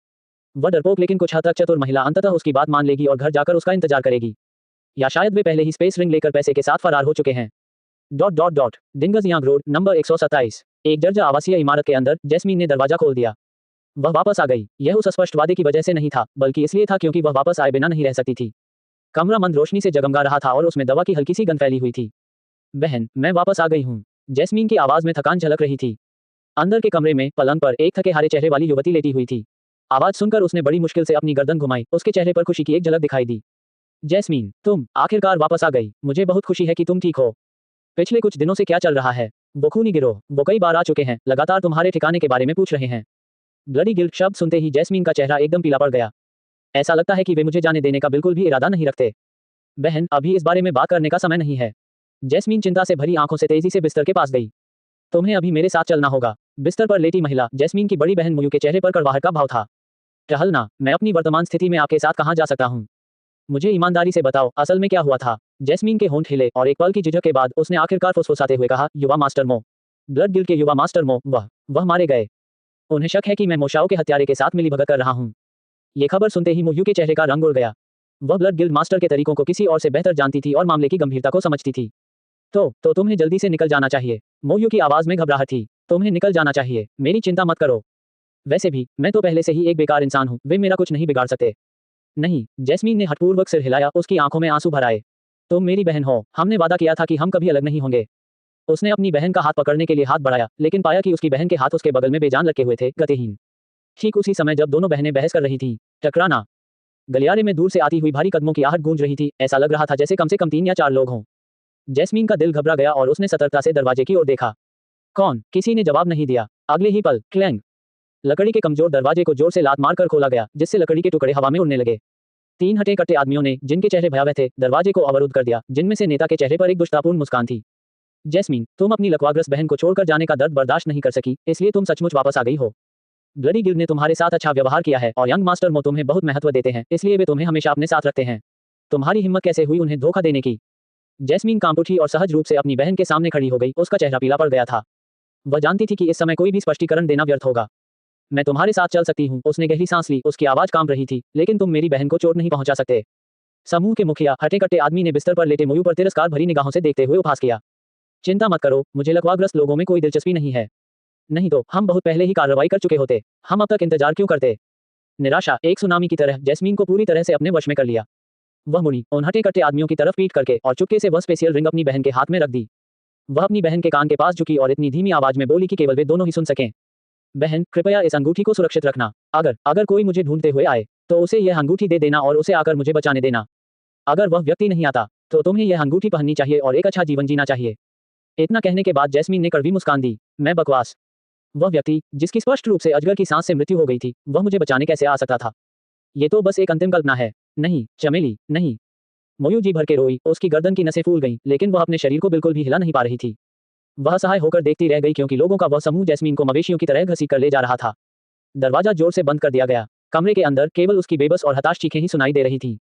वह डरपोक लेकिन कुछ हद तक चतुर महिला अंततः उसकी बात मान लेगी और घर जाकर उसका इंतजार करेगी। या शायद वे पहले ही स्पेस रिंग लेकर पैसे के साथ फरार हो चुके हैं। डिंगज यांग रोड नंबर 127। एक जर्जर आवासीय इमारत के अंदर जैस्मीन ने दरवाजा खोल दिया। वह वापस आ गई। यह उस स्पष्ट वादे की वजह से नहीं था, बल्कि इसलिए था क्योंकि वह वापस आए बिना नहीं रह सकती थी। कमरा मंद रोशनी से जगमगा रहा था और उसमें दवा की हल्की सी गंध फैली हुई थी। बहन, मैं वापस आ गई हूँ। जैस्मीन की आवाज में थकान झलक रही थी। अंदर के कमरे में पलंग पर एक थके हारे चेहरे वाली युवती लेटी हुई थी। आवाज सुनकर उसने बड़ी मुश्किल से अपनी गर्दन घुमाई। उसके चेहरे पर खुशी की एक झलक दिखाई दी। जैस्मीन, तुम आखिरकार वापस आ गई। मुझे बहुत खुशी है कि तुम ठीक हो। पिछले कुछ दिनों से क्या चल रहा है? वो खूनी गिरोह, वो कई बार आ चुके हैं, लगातार तुम्हारे ठिकाने के बारे में पूछ रहे हैं। ब्लडी गिल्ड शब्द सुनते ही जैस्मीन का चेहरा एकदम पीला पड़ गया। ऐसा लगता है कि वे मुझे जाने देने का बिल्कुल भी इरादा नहीं रखते। बहन, अभी इस बारे में बात करने का समय नहीं है। जैस्मीन चिंता से भरी आंखों से तेजी से बिस्तर के पास गई। तुम्हें अभी मेरे साथ चलना होगा। बिस्तर पर लेटी महिला जैस्मीन की बड़ी बहन मुयू के चेहरे पर कड़वाहट का भाव था। टहलना? मैं अपनी वर्तमान स्थिति में आपके साथ कहाँ जा सकता हूँ? मुझे ईमानदारी से बताओ, असल में क्या हुआ था? जैस्मीन के होंठ हिले और एक पल की झिझक के बाद उसने आखिरकार फुसफुसाते हुए कहा, युवा मास्टर मो। ब्लड गिल्ड के युवा मास्टर मो, वह मारे गए। उन्हें शक है कि मैं मोशाओ के हत्यारे के साथ मिलीभगत कर रहा हूँ। ये खबर सुनते ही मुयू के चेहरे का रंग उड़ गया। वह ब्लड गिल्ड मास्टर के तरीकों को किसी और से बेहतर जानती थी और मामले की गंभीरता को समझती थी। तो तुम्हें जल्दी से निकल जाना चाहिए। मोयू की आवाज में घबराहट थी। तुम्हें निकल जाना चाहिए, मेरी चिंता मत करो। वैसे भी मैं तो पहले से ही एक बेकार इंसान हूँ, वे मेरा कुछ नहीं बिगाड़ सकते। नहीं, जैस्मीन ने हठपूर्वक सिर हिलाया, उसकी आंखों में आंसू भर आए। तुम मेरी बहन हो, हमने वादा किया था कि हम कभी अलग नहीं होंगे। उसने अपनी बहन का हाथ पकड़ने के लिए हाथ बढ़ाया, लेकिन पाया कि उसकी बहन के हाथ उसके बगल में बेजान लटके हुए थे, गतिहीन। ठीक उसी समय जब दोनों बहनें बहस कर रही थीं, टकराना। गलियारे में दूर से आती हुई भारी कदमों की आहट गूंज रही थी। ऐसा लग रहा था जैसे कम से कम 3 या 4 लोग हों। जैस्मीन का दिल घबरा गया और उसने सतर्कता से दरवाजे की ओर देखा। कौन? किसी ने जवाब नहीं दिया। अगले ही पल क्लैंग, लकड़ी के कमजोर दरवाजे को जोर से लात मारकर खोला गया, जिससे लकड़ी के टुकड़े हवा में उड़ने लगे। 3 हटे कट्टे आदमियों ने, जिनके चेहरे भयावह थे, दरवाजे को अवरुद्ध कर दिया, जिनमें से नेता के चेहरे पर एक दुष्टतापूर्ण मुस्कान थी। जैस्मीन, तुम अपनी लकवाग्रस्त बहन को छोड़कर जाने का दर्द बर्दाश्त नहीं कर सकी, इसलिए तुम सचमुच वापस आ गई हो। ब्लडी गिल्ड ने तुम्हारे साथ अच्छा व्यवहार किया है और यंग मास्टर मो तुम्हें बहुत महत्व देते हैं, इसलिए वे तुम्हें हमेशा अपने साथ रखते हैं। तुम्हारी हिम्मत कैसे हुई उन्हें धोखा देने की? जैस्मीन कांप उठी और सहज रूप से अपनी बहन के सामने खड़ी हो गई। उसका चेहरा पीला पड़ गया था। वह जानती थी कि इस समय कोई भी स्पष्टीकरण देना व्यर्थ होगा। मैं तुम्हारे साथ चल सकती हूँ। उसने गहरी सांस ली, उसकी आवाज कांप रही थी, लेकिन तुम मेरी बहन को चोट नहीं पहुंचा सकते। समूह के मुखिया हटे कट्टे आदमी ने बिस्तर पर लेटे मोयू पर तिरस्कार भरी निगाहों से देखते हुए उपहास किया। चिंता मत करो, मुझे लकवाग्रस्त लोगों में कोई दिलचस्पी नहीं है। नहीं तो हम बहुत पहले ही कार्रवाई कर चुके होते। हम अब तक इंतजार क्यों करते? निराशा एक सुनामी की तरह जैस्मीन को पूरी तरह से अपने वश में कर लिया। वह मुड़ी, उन हटे कट्टे आदमियों की तरफ पीट करके, और चुपके से वह स्पेशियल रिंग अपनी बहन के हाथ में रख दी। वह अपनी बहन के कान के पास झुकी और इतनी धीमी आवाज में बोली कि केवल वे दोनों ही सुन सकें। बहन, कृपया इस अंगूठी को सुरक्षित रखना। अगर कोई मुझे ढूंढते हुए आए, तो उसे यह अंगूठी दे देना और उसे आकर मुझे बचाने देना। अगर वह व्यक्ति नहीं आता, तो तुम्हें यह अंगूठी पहननी चाहिए और एक अच्छा जीवन जीना चाहिए। इतना कहने के बाद जैस्मीन ने कड़वी मुस्कान दी। मैं बकवास। वह व्यक्ति, जिसकी स्पष्ट रूप से अजगर की सांस से मृत्यु हो गई थी, वह मुझे बचाने कैसे आ सकता था? ये तो बस एक अंतिम कल्पना है। नहीं, चमेली, नहीं। मोयू जी भर के रोई, उसकी गर्दन की नसें फूल गईं, लेकिन वह अपने शरीर को बिल्कुल भी हिला नहीं पा रही थी। वह असहाय होकर देखती रह गई क्योंकि लोगों का वह समूह जैस्मीन को मवेशियों की तरह घसीट कर ले जा रहा था। दरवाजा जोर से बंद कर दिया गया। कमरे के अंदर केवल उसकी बेबस और हताश चीखें ही सुनाई दे रही थीं।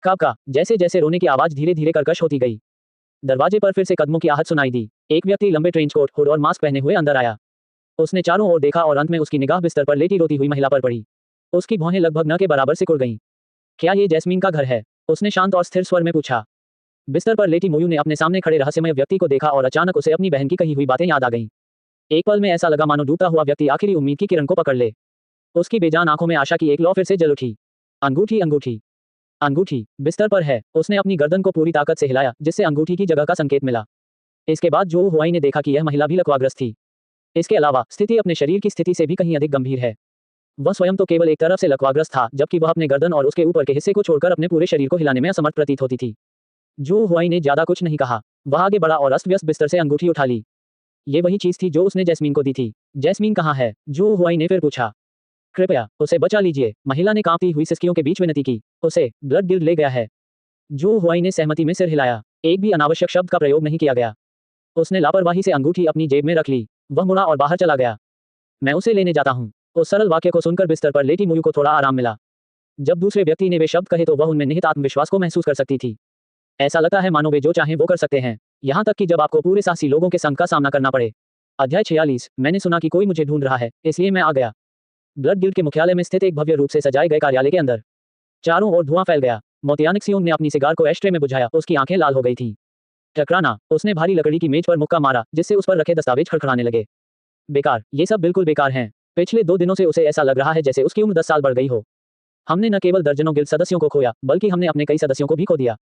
काका, जैसे जैसे रोने की आवाज धीरे धीरे कर्कश होती गई। दरवाजे पर फिर से कदमों की आहट सुनाई दी। एक व्यक्ति लंबे ट्रेंच कोट, हुड और मास्क पहने हुए अंदर आया। उसने चारों ओर देखा और अंत में उसकी निगाह बिस्तर पर लेटी रोती हुई महिला पर पड़ी। उसकी भौहें लगभग न के बराबर सिकुड़ गईं। क्या ये जैस्मीन का घर है? उसने शांत और स्थिर स्वर में पूछा। बिस्तर पर लेटी मोयू ने अपने सामने खड़े रहस्यमय व्यक्ति को देखा और अचानक उसे अपनी बहन की कही हुई बातें याद आ गईं। एक पल में ऐसा लगा मानो डूबता हुआ व्यक्ति आखिरी उम्मीद की किरण को पकड़ ले। उसकी बेजान आंखों में आशा की एक लौ फिर से जल उठी। अंगूठी, अंगूठी, अंगूठी बिस्तर पर है। उसने अपनी गर्दन को पूरी ताकत से हिलाया, जिससे अंगूठी की जगह का संकेत मिला। इसके बाद जो हुआई ने देखा कि यह महिला भी लकवाग्रस्त थी। इसके अलावा स्थिति अपने शरीर की स्थिति से भी कहीं अधिक गंभीर है। वह स्वयं तो केवल एक तरफ से लकवाग्रस्त था, जबकि वह अपने गर्दन और उसके ऊपर के हिस्से को छोड़कर अपने पूरे शरीर को हिलाने में असमर्थ प्रतीत होती थी। जो हुआई ने ज्यादा कुछ नहीं कहा। वह आगे बढ़ा और अस्त व्यस्त बिस्तर से अंगूठी उठा ली। ये वही चीज थी जो उसने जैस्मीन को दी थी। जैस्मीन कहाँ है? जो हुआई ने फिर पूछा। कृपया उसे बचा लीजिए, महिला ने कांपती हुई सिसकियों के बीच विनती की। उसे ब्लड गिल्ड ले गया है। जो हुआई ने सहमति में सिर हिलाया। एक भी अनावश्यक शब्द का प्रयोग नहीं किया गया। उसने लापरवाही से अंगूठी अपनी जेब में रख ली। वह मुड़ा और बाहर चला गया। मैं उसे लेने जाता हूँ। उस सरल वाक्य को सुनकर बिस्तर पर लेटी मोयू को थोड़ा आराम मिला। जब दूसरे व्यक्ति ने वे शब्द कहे तो वह उनमें निहित आत्मविश्वास को महसूस कर सकती थी। ऐसा लगता है मानो वे जो चाहें वो कर सकते हैं, यहाँ तक कि जब आपको पूरे साहसी लोगों के संग का सामना करना पड़े। अध्याय 46। मैंने सुना कि कोई मुझे ढूंढ रहा है, इसलिए मैं आ गया। ब्लड गिल्ड के मुख्यालय में स्थित एक भव्य रूप से सजाए गए कार्यालय के अंदर चारों ओर धुआं फैल गया। मोतियानिक्सियोन ने अपनी सिगार को एस्ट्रे में बुझाया। उसकी आंखें लाल हो गई थीं। टकराना। उसने भारी लकड़ी की मेज पर मुक्का मारा, जिससे उस पर रखे दस्तावेज खड़खड़ाने लगे। बेकार, ये सब बिल्कुल बेकार हैं। पिछले 2 दिनों से उसे ऐसा लग रहा है जैसे उसकी उम्र 10 साल बढ़ गई हो। हमने न केवल दर्जनों गिल्ड सदस्यों को खोया, बल्कि हमने अपने कई सदस्यों को भी खो दिया।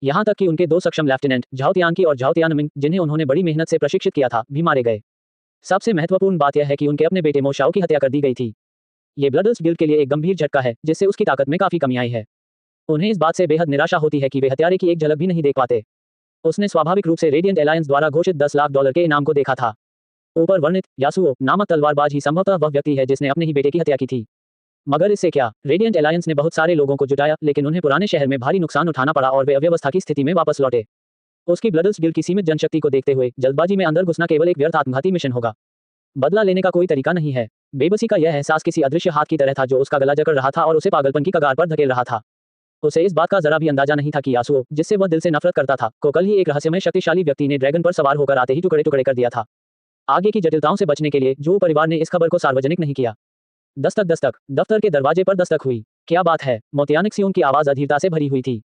यहाँ तक कि उनके 2 सक्षम लेफ्टिनेंट झाओ तियानकी और झाओ तियानमिंग, जिन्हें उन्होंने बड़ी मेहनत से प्रशिक्षित किया था, भी मारे गए। सबसे महत्वपूर्ण बात यह है कि उनके अपने बेटे मो शाओ की हत्या कर दी गई थी। ये ब्लडर्स गिल्ड के लिए एक गंभीर झटका है, जिससे उसकी ताकत में काफी कमी आई है। उन्हें इस बात से बेहद निराशा होती है कि वे हत्यारे की एक झलक भी नहीं देख पाते। उसने स्वाभाविक रूप से रेडिएंट अलायंस द्वारा घोषित $10 लाख के इनाम को देखा था। ऊपर वर्णित यासुओ नामक तलवारबाज ही संभवतः वह व्यक्ति है जिसने अपने ही बेटे की हत्या की थी। मगर इससे क्या, रेडिएंट अलायंस ने बहुत सारे लोगों को जुटाया, लेकिन उन्हें पुराने शहर में भारी नुकसान उठाना पड़ा और वे अव्यवस्था की स्थिति में वापस लौटे। उसकी ब्लडर्स गिल्ड की सीमित जनशक्ति को देखते हुए जल्दबाजी में अंदर घुसना केवल एक व्यर्थ आत्मघाती मिशन होगा। बदला लेने का कोई तरीका नहीं है। बेबसी का यह एहसास किसी अदृश्य हाथ की तरह था जो उसका गला जकड़ रहा था और उसे पागलपन की कगार पर धकेल रहा था। उसे इस बात का जरा भी अंदाजा नहीं था कि यासुओ, जिससे वह दिल से नफरत करता था, को कल ही एक रहस्यमय शक्तिशाली व्यक्ति ने ड्रैगन पर सवार होकर आते ही टुकड़े टुकड़े कर दिया था। आगे की जटिलताओं से बचने के लिए जो परिवार ने इस खबर को सार्वजनिक नहीं किया। दस्तक दस्तक, दफ्तर के दरवाजे पर दस्तक हुई। क्या बात है? मोतियानिक्सियोन की आवाज अधीरता से भरी हुई थी।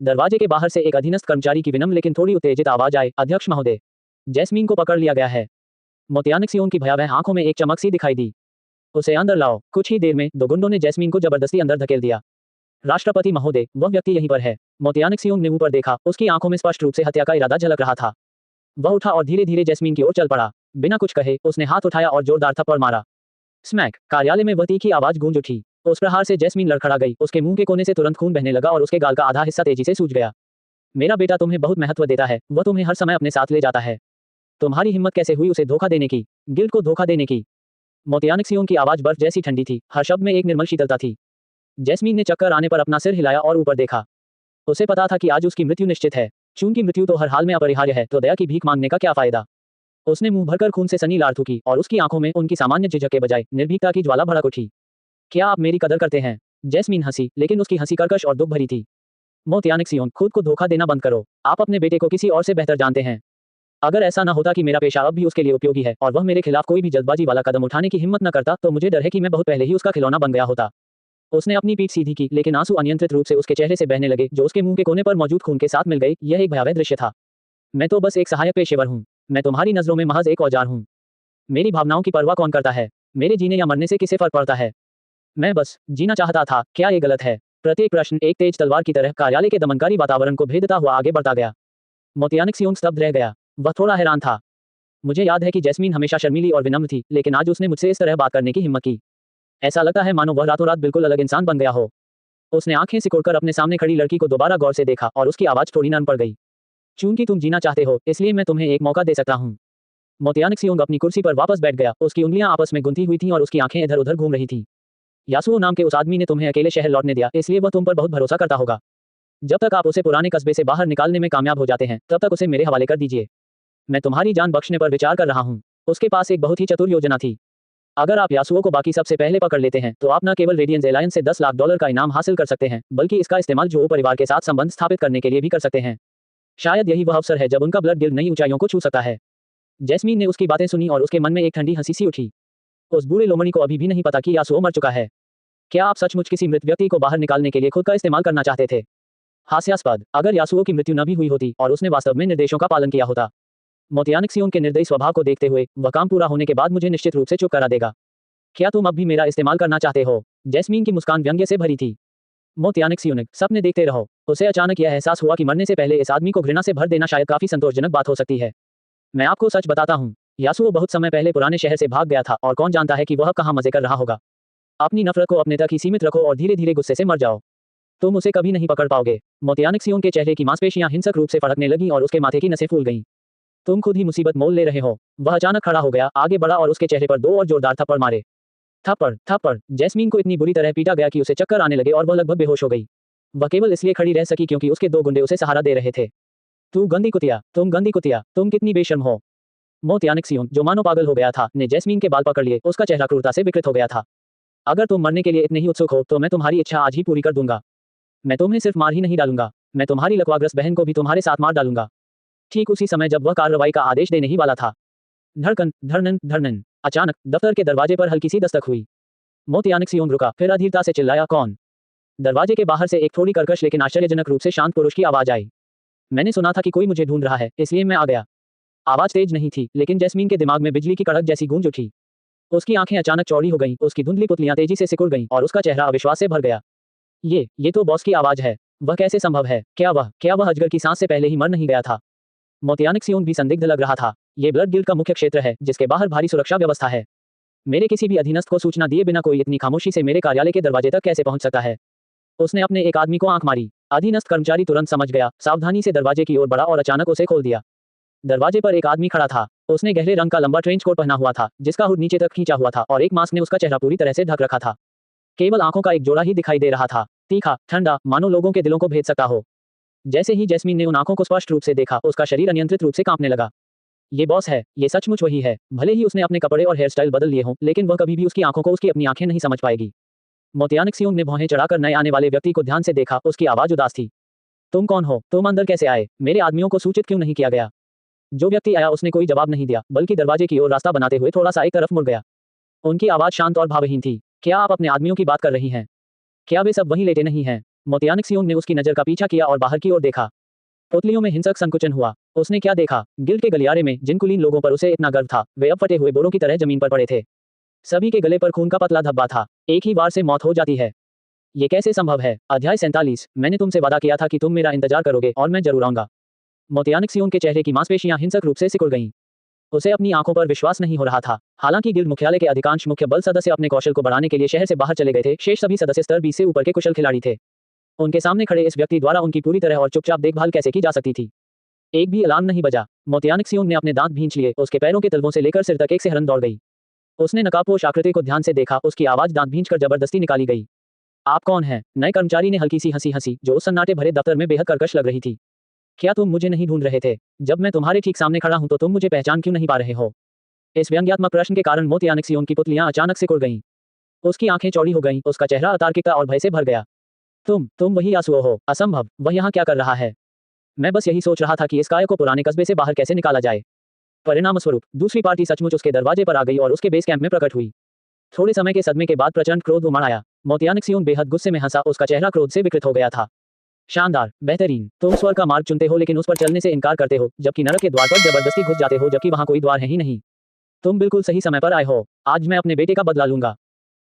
दरवाजे के बाहर से एक अधीनस्थ कर्मचारी की विनम्र लेकिन थोड़ी उत्तेजित आवाज आए, अध्यक्ष महोदय, जैस्मीन को पकड़ लिया गया है। मोतियानिक्सियोन की भयावह आंखों में एक चमक सी दिखाई दी। उसे अंदर लाओ। कुछ ही देर में 2 गुंडों ने जैस्मीन को जबरदस्ती अंदर धकेल दिया। राष्ट्रपति महोदय, वह व्यक्ति यहीं पर है। मोतियानिक्सियोन ने ऊपर देखा, उसकी आंखों में स्पष्ट रूप से हत्या का इरादा झलक रहा था। वह उठा और धीरे धीरे जैस्मीन की ओर चल पड़ा। बिना कुछ कहे उसने हाथ उठाया और जोरदार थप्पड़ मारा। स्मैक! कार्यालय में वह तीखी आवाज गूंज उठी। उस प्रहार से जैस्मीन लड़खड़ा गई, उसके मुंह के कोने से तुरंत खून बहने लगा और उसके गाल का आधा हिस्सा तेजी से सूज गया। मेरा बेटा तुम्हें बहुत महत्व देता है, वह तुम्हें हर समय अपने साथ ले जाता है। तुम्हारी हिम्मत कैसे हुई उसे धोखा देने की, गिल्ड को धोखा देने की? मोतियानिक्सियोन की आवाज बर्फ जैसी ठंडी थी, हर शब्द में एक निर्मल शीतलता थी। जैस्मीन ने चक्कर आने पर अपना सिर हिलाया और ऊपर देखा। उसे पता था कि आज उसकी मृत्यु निश्चित है। चूंकि मृत्यु तो हर हाल में अपरिहार्य है, तो दया की भीख मांगने का क्या फायदा? उसने मुंह भरकर खून से सनी लार थूकी और उसकी आंखों में उनकी सामान्य झिझक के बजाय निर्भीकता की ज्वाला भड़क उठी। क्या आप मेरी कदर करते हैं? जैस्मीन हंसी, लेकिन उसकी हंसी कर्कश और दुख भरी थी। मोतियानिक्सियोन, खुद को धोखा देना बंद करो। आप अपने बेटे को किसी और से बेहतर जानते हैं। अगर ऐसा न होता कि मेरा पेशा अब भी उसके लिए उपयोगी है और वह मेरे खिलाफ कोई भी जल्दबाजी वाला कदम उठाने की हिम्मत न करता, तो मुझे डर है कि मैं बहुत पहले ही उसका खिलौना बन गया होता। उसने अपनी पीठ सीधी की, लेकिन आंसू अनियंत्रित रूप से उसके चेहरे से बहने लगे, जो उसके मुंह के कोने पर मौजूद खून के साथ मिल गई। यह एक भयावह दृश्य था। मैं तो बस एक सहायक पेशेवर हूँ। मैं तुम्हारी नजरों में महज एक औजार हूँ। मेरी भावनाओं की परवाह कौन करता है? मेरे जीने या मरने से किसे फर्क पड़ता है? मैं बस जीना चाहता था। क्या ये गलत है? प्रत्येक प्रश्न एक तेज तलवार की तरह कार्यालय के दमनकारी वातावरण को भेदता हुआ आगे बढ़ता गया। मोतियानिक्सियोन स्तब्ध रह गया। वह थोड़ा हैरान था। मुझे याद है कि जैस्मीन हमेशा शर्मीली और विनम्र थी, लेकिन आज उसने मुझसे इस तरह बात करने की हिम्मत की। ऐसा लगता है मानो वह रातों रात बिल्कुल अलग इंसान बन गया हो। उसने आंखें सिकोड़कर अपने सामने खड़ी लड़की को दोबारा गौर से देखा और उसकी आवाज थोड़ी नरम पड़ गई। चूंकि तुम जीना चाहते हो, इसलिए मैं तुम्हें एक मौका दे सकता हूँ। मोतियानिक्सियोन अपनी कुर्सी पर वापस बैठ गया। उसकी उंगलियां आपस में गुंथी हुई थीं और उसकी आंखें इधर उधर घूम रही थीं। यासुओ नाम के उस आदमी ने तुम्हें अकेले शहर लौटने दिया, इसलिए वह तुम पर बहुत भरोसा करता होगा। जब तक आप उसे पुराने कस्बे से बाहर निकालने में कामयाब हो जाते हैं, तब तक उसे मेरे हवाले कर दीजिए। मैं तुम्हारी जान बख्शने पर विचार कर रहा हूँ। उसके पास एक बहुत ही चतुर योजना थी। अगर आप यासुओ को बाकी सबसे पहले पकड़ लेते हैं, तो आप न केवल रेडियंस एलायंस से $10 लाख का इनाम हासिल कर सकते हैं, बल्कि इसका इस्तेमाल जो परिवार के साथ संबंध स्थापित करने के लिए भी कर सकते हैं। शायद यही वह अवसर है जब उनका ब्लड गिल्ड नई ऊंचाइयों को छू सकता है। जैस्मीन ने उसकी बातें सुनी और उसके मन में एक ठंडी हंसी सी उठी। उस बूढ़े लोमड़ी को अभी भी नहीं पता कि यासुओ मर चुका है। क्या आप सचमुच किसी मृत व्यक्ति को बाहर निकालने के लिए खुद का इस्तेमाल करना चाहते थे? हास्यास्पद, अगर यासुओ की मृत्यु न भी हुई होती और उसने वास्तव में निर्देशों का पालन किया होता। मोतियानिक्सियोन के निर्दयी स्वभाव को देखते हुए, वह काम पूरा होने के बाद मुझे निश्चित रूप से चुप करा देगा। क्या तुम अब भी मेरा इस्तेमाल करना चाहते हो? जैस्मीन की मुस्कान व्यंग्य से भरी थी। मोतियानिक्सियोन, सपने देखते रहो। उसे अचानक यह एहसास हुआ कि मरने से पहले इस आदमी को घृणा से भर देना शायद काफी संतोषजनक बात हो सकती है। मैं आपको सच बताता हूँ, यासुओ बहुत समय पहले पुराने शहर से भाग गया था और कौन जानता है कि वह कहाँ मजे कर रहा होगा। अपनी नफरत को अपने तक ही सीमित रखो और धीरे धीरे गुस्से से मर जाओ। तुम उसे कभी नहीं पकड़ पाओगे। मोतियानिक्सियोन के चेहरे की मांसपेशियां हिंसक रूप से फड़कने लगीं और उसके माथे की नसें फूल गईं। तुम खुद ही मुसीबत मोल ले रहे हो। वह अचानक खड़ा हो गया, आगे बढ़ा और उसके चेहरे पर 2 और जोरदार थप्पड़ मारे। थप्पड़ थप्पड़। जैस्मीन को इतनी बुरी तरह पीटा गया कि उसे चक्कर आने लगे और वह लगभग बेहोश हो गई। वह केवल इसलिए खड़ी रह सकी क्योंकि उसके 2 गुंडे उसे सहारा दे रहे थे। तू गंदी कुतिया, तुम गंदी कुतिया, तुम कितनी बेशर्म हो। मोतियानिक्सियोन, जो मानो पागल हो गया था, ने जैस्मीन के बाल पकड़ लिए। उसका चेहरा क्रूरता से विकृत हो गया था। अगर तुम मरने के लिए इतने ही उत्सुक हो, तो मैं तुम्हारी इच्छा आज ही पूरी कर दूंगा। मैं तुम्हें सिर्फ मार ही नहीं डालूंगा, मैं तुम्हारी लकवाग्रस्त बहन को भी तुम्हारे साथ मार डालूंगा। ठीक उसी समय जब वह कार्रवाई का आदेश देने ही वाला था, धड़कन धड़नन धड़नन, अचानक दफ्तर के दरवाजे पर हल्की सी दस्तक हुई। मोतियानिक्सियोन रुका, फिर अधीरता से चिल्लाया, कौन? दरवाजे के बाहर से एक थोड़ी कर्कश लेकिन आश्चर्यजनक रूप से शांत पुरुष की आवाज आई। मैंने सुना था कि कोई मुझे ढूंढ रहा है, इसलिए मैं आ गया। आवाज तेज नहीं थी, लेकिन जैस्मीन के दिमाग में बिजली की कड़क जैसी गूंज उठी। उसकी आंखें अचानक चौड़ी हो गईं, उसकी धुंधली पुतलियां तेजी से सिकुड़ गईं और उसका चेहरा अविश्वास से भर गया। ये तो बॉस की आवाज है। वह कैसे संभव है? क्या वह अजगर की सांस से पहले ही मर नहीं गया था? मोतियानिक सियोन भी संदिग्ध लग रहा था। ये ब्लड गिल्ड का मुख्य क्षेत्र है, जिसके बाहर भारी सुरक्षा व्यवस्था है। मेरे किसी भी अधीनस्थ को सूचना दिए बिना कोई इतनी खामोशी से मेरे कार्यालय के दरवाजे तक कैसे पहुंच सकता है? उसने अपने एक आदमी को आंख मारी। अधीनस्थ कर्मचारी तुरंत समझ गया, सावधानी से दरवाजे की ओर बढ़ा और अचानक उसे खोल दिया। दरवाजे पर एक आदमी खड़ा था। उसने गहरे रंग का लंबा ट्रेंच कोट पहना हुआ था, जिसका हुड नीचे तक खींचा हुआ था और एक मास्क ने उसका चेहरा पूरी तरह से ढक रखा था। केवल आंखों का एक जोड़ा ही दिखाई दे रहा था, तीखा, ठंडा, मानो लोगों के दिलों को भेद सकता हो। जैसे ही जैस्मीन ने उन आंखों को स्पष्ट रूप से देखा, उसका शरीर अनियंत्रित रूप से कांपने लगा। ये बॉस है, ये सचमुच वही है। भले ही उसने अपने कपड़े और हेयर स्टाइल बदल लिए हों, लेकिन वह कभी भी उसकी आंखों को उसकी अपनी आंखें नहीं समझ पाएगी। मोतियानिक सियोन ने भौहें चढ़ाकर नए आने वाले व्यक्ति को ध्यान से देखा। उसकी आवाज उदास थी। तुम कौन हो? तुम अंदर कैसे आए? मेरे आदमियों को सूचित क्यों नहीं किया गया? जो व्यक्ति आया उसने कोई जवाब नहीं दिया, बल्कि दरवाजे की ओर रास्ता बनाते हुए थोड़ा सा एक तरफ मुड़ गया। उनकी आवाज शांत और भावहीन थी। क्या आप अपने आदमियों की बात कर रही हैं? क्या वे सब वहीं लेटे नहीं हैं? मोतियानिक सियोन ने उसकी नजर का पीछा किया और बाहर की ओर देखा। पुतलियों में हिंसक संकुचन हुआ। उसने क्या देखा? गिल्ड के गलियारे में जिन कुलीन लोगों पर उसे इतना गर्व था, वे अब फटे हुए बोरों की तरह जमीन पर पड़े थे। सभी के गले पर खून का पतला धब्बा था। एक ही बार से मौत हो जाती है। ये कैसे संभव है? अध्याय 47। मैंने तुमसे वादा किया था कि तुम मेरा इंतजार करोगे और मैं जरूर आऊंगा। मोतियानिक सियोन के चेहरे की मांसपेशियां हिंसक रूप से सिकुड़ गईं। उसे अपनी आंखों पर विश्वास नहीं हो रहा था। हालांकि गिल्ड मुख्यालय के अधिकांश मुख्य बल सदस्य अपने कौशल को बढ़ाने के लिए शहर से बाहर चले गए थे, शेष सभी सदस्य स्तर 20 से ऊपर के कुशल खिलाड़ी थे। उनके सामने खड़े इस व्यक्ति द्वारा उनकी पूरी तरह और चुपचाप देखभाल कैसे की जा सकती थी? एक भी अलार्म नहीं बजा। मोतियानिक सियोन ने अपने दांत भींच लिए। उसके पैरों के तलवों से लेकर सिर तक एक से हरन दौड़ गई। उसने नकाबपोश आकृति को ध्यान से देखा। उसकी आवाज दांत भींचकर जबरदस्ती निकाली गई। आप कौन हैं? नए कर्मचारी ने हल्की सी हंसी हंसी, जो उस सन्नाटे भरे दफ्तर में बेहद कर्कश लग रही थी। क्या तुम मुझे नहीं ढूंढ रहे थे? जब मैं तुम्हारे ठीक सामने खड़ा हूं तो तुम मुझे पहचान क्यों नहीं पा रहे हो? इस व्यंग्यात्मक प्रश्न के कारण मोतियानिक सियोन की पुतलियां अचानक सिकुड़ गईं। उसकी आंखें चौड़ी हो गईं। उसका चेहरा अतार्किकता और भय से भर गया। तुम वही यासुओ हो? असंभव। वह यहाँ क्या कर रहा है? मैं बस यही सोच रहा था कि इस काय को पुराने कस्बे से बाहर कैसे निकाला जाए। परिणामस्वरूप दूसरी पार्टी सचमुच उसके दरवाजे पर आ गई और उसके बेस कैंप में प्रकट हुई। थोड़े समय के सदमे के बाद प्रचंड क्रोध उमड़ आया। मोतियानिक सियोन बेहद गुस्से में हंसा। उसका चेहरा क्रोध से विकृत हो गया था। शानदार, बेहतरीन। तुम स्वर्ग का मार्ग चुनते हो लेकिन उस पर चलने से इनकार करते हो, जबकि नरक के द्वार पर जबरदस्ती घुस जाते हो, जबकि वहां कोई द्वार है ही नहीं। तुम बिल्कुल सही समय पर आए हो। आज मैं अपने बेटे का बदला लूंगा।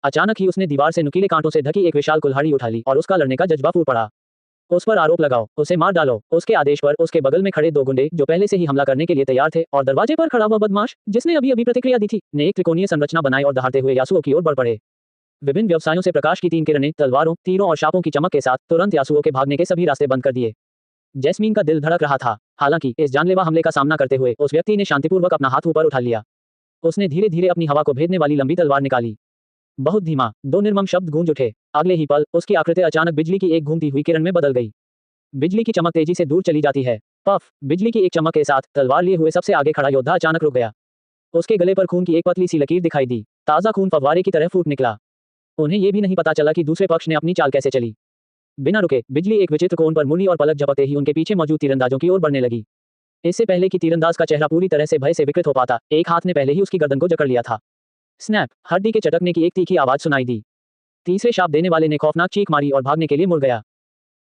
अचानक ही उसने दीवार से नुकीले कांटों से ढकी एक विशाल कुल्हाड़ी उठा ली और उसका लड़ने का जज्बा फूट पड़ा। उस पर आरोप लगाओ, उसे मार डालो। उसके आदेश पर उसके बगल में खड़े दो गुंडे, जो पहले से ही हमला करने के लिए तैयार थे, और दरवाजे पर खड़ा हुआ बदमाश, जिसने अभी अभी प्रतिक्रिया दी थी, ने एक त्रिकोणीय संरचना बनाई और दहाड़ते हुए यासुओ की ओर बढ़ पड़े। विभिन्न व्यवसायों से प्रकाश की 3 किरणें, तलवारों, तीरों और शापों की चमक के साथ तुरंत यासुओ के भागने के सभी रास्ते बंद कर दिए। जैस्मीन का दिल धड़क रहा था। हालांकि इस जानलेवा हमले का सामना करते हुए उस व्यक्ति ने शांतिपूर्वक अपना हाथ ऊपर उठा लिया। उसने धीरे धीरे अपनी हवा को भेदने वाली लंबी तलवार निकाली। बहुत धीमा, 2 निर्मम शब्द गूंज उठे। अगले ही पल उसकी आकृति अचानक बिजली की एक घूमती हुई किरण में बदल गई। बिजली की चमक तेजी से दूर चली जाती है। पफ! बिजली की एक चमक के साथ तलवार लिए हुए सबसे आगे खड़ा योद्धा अचानक रुक गया। उसके गले पर खून की एक पतली सी लकीर दिखाई दी। ताजा खून फव्वारे की तरह फूट निकला। उन्हें यह भी नहीं पता चला कि दूसरे पक्ष ने अपनी चाल कैसे चली। बिना रुके बिजली एक विचित्र कोण पर मुड़ी और पलक झपकते ही उनके पीछे मौजूद तीरंदाजों की ओर बढ़ने लगी। इससे पहले कि तीरंदाज का चेहरा पूरी तरह से भय से विकृत हो पाता, एक हाथ ने पहले ही उसकी गर्दन को जकड़ लिया था। स्नैप! हड्डी के चटकने की एक तीखी आवाज सुनाई दी। तीसरे शाप देने वाले ने खौफनाक चीख मारी और भागने के लिए मुड़ गया।